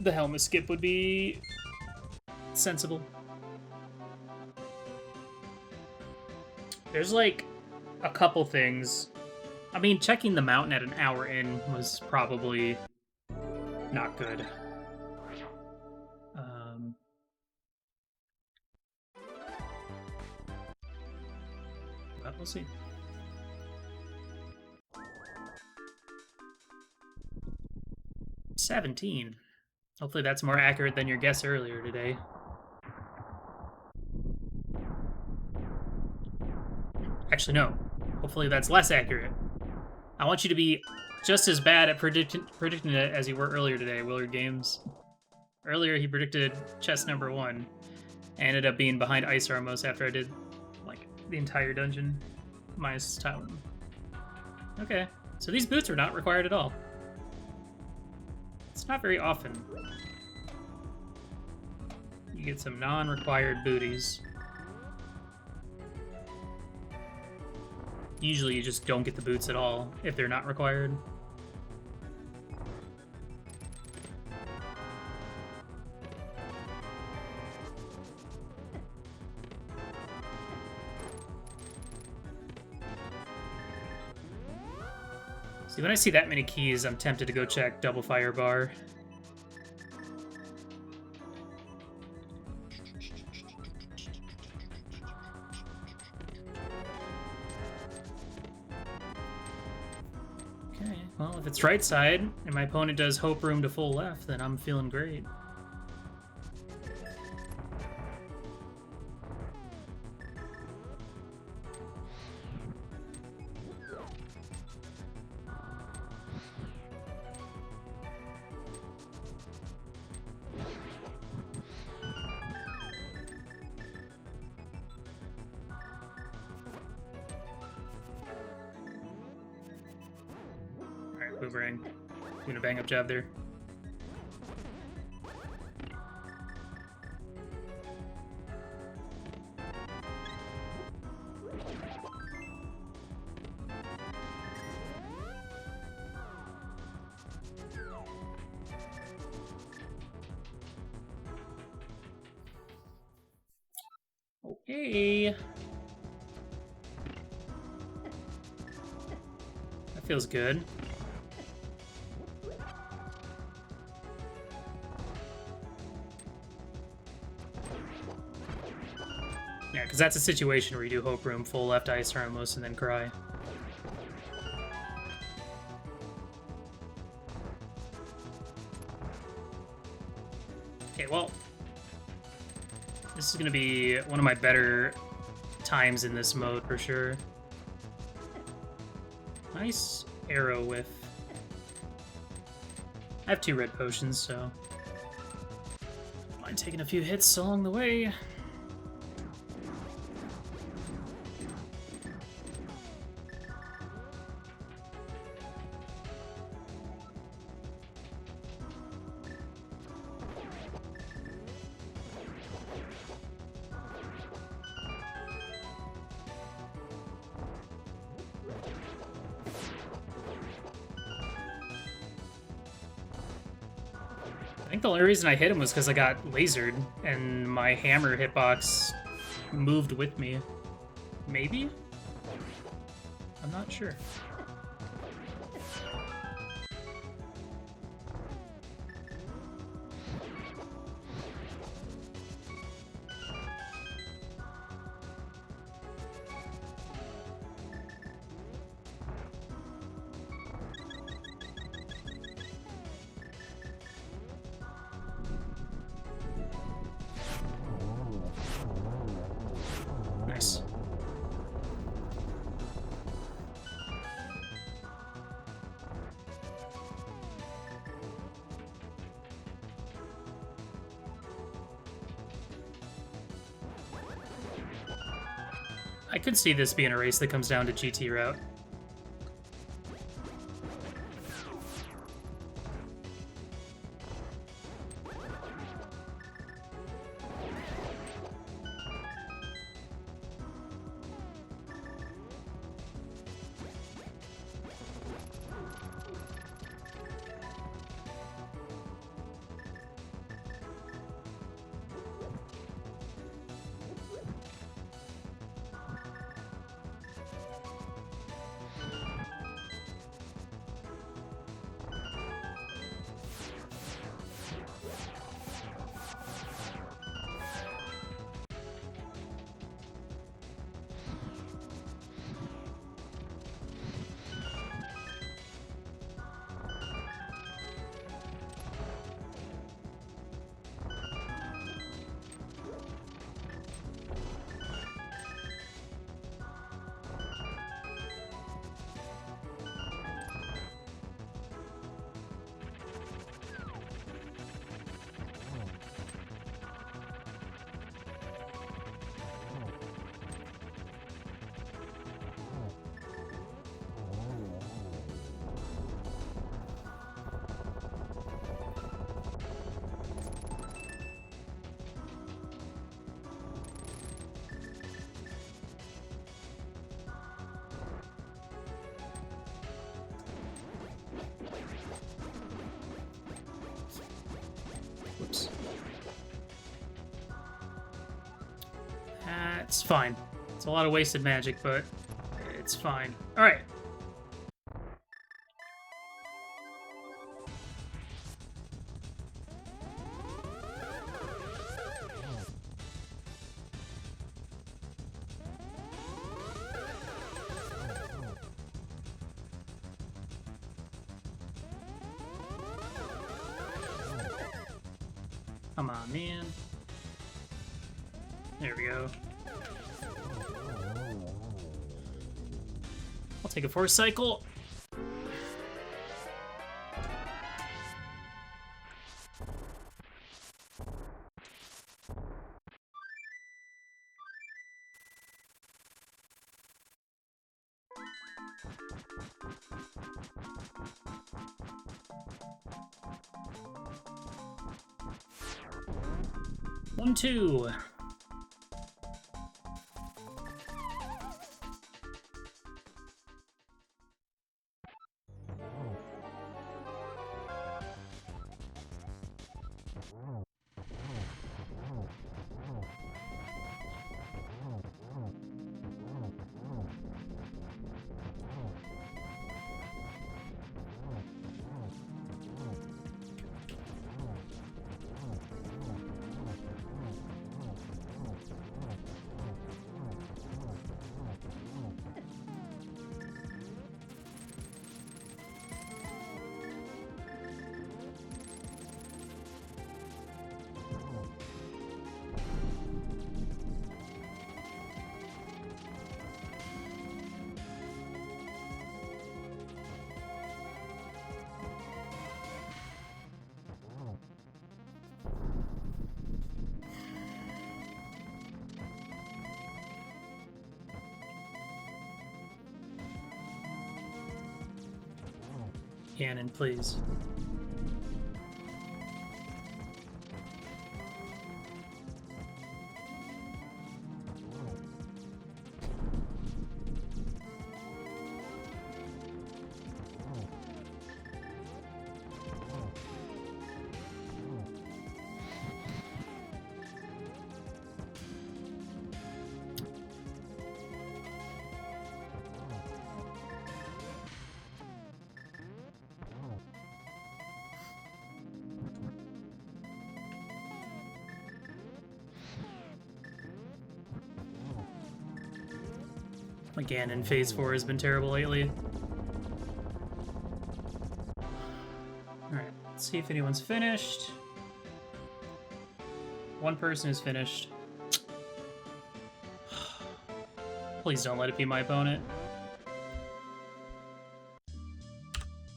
S1: the helmet skip would be sensible. There's like a couple things. I mean, checking the mountain at an hour in was probably not good. But we'll see. $17. Hopefully that's more accurate than your guess earlier today. Actually, no. Hopefully that's less accurate. I want you to be just as bad at predicting it as you were earlier today, Willard Games. Earlier, he predicted chest number 1. I ended up being behind Ice Armos after I did, like, the entire dungeon. Minus Town. Okay. So these boots are not required at all. It's not very often. You get some non-required booties. Usually you just don't get the boots at all if they're not required. See, when I see that many keys, I'm tempted to go check Double Fire Bar. Okay, well, if it's right side, and my opponent does Hope Room to full left, then I'm feeling great. Boomerang. Doing a bang-up job there. Okay. That feels good. Yeah, because that's a situation where you do Hope Room, full left Ice Armos, and then cry. Okay, well, this is going to be one of my better times in this mode for sure. Nice arrow whiff. I have 2 red potions, so don't mind taking a few hits along the way. I think the only reason I hit him was because I got lasered, and my hammer hitbox moved with me. Maybe? I'm not sure. Nice. I could see this being a race that comes down to GT route. It's fine. It's a lot of wasted magic, but it's fine. Alright. Come on, man. There we go. I'll take a force cycle. One, two. Cannon, please. Again, in Phase 4 has been terrible lately. Alright, let's see if anyone's finished. One person is finished. Please don't let it be my opponent.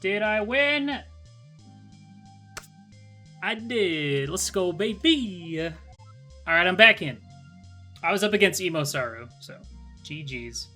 S1: Did I win? I did. Let's go, baby. Alright, I'm back in. I was up against Emo Saru, so GG's.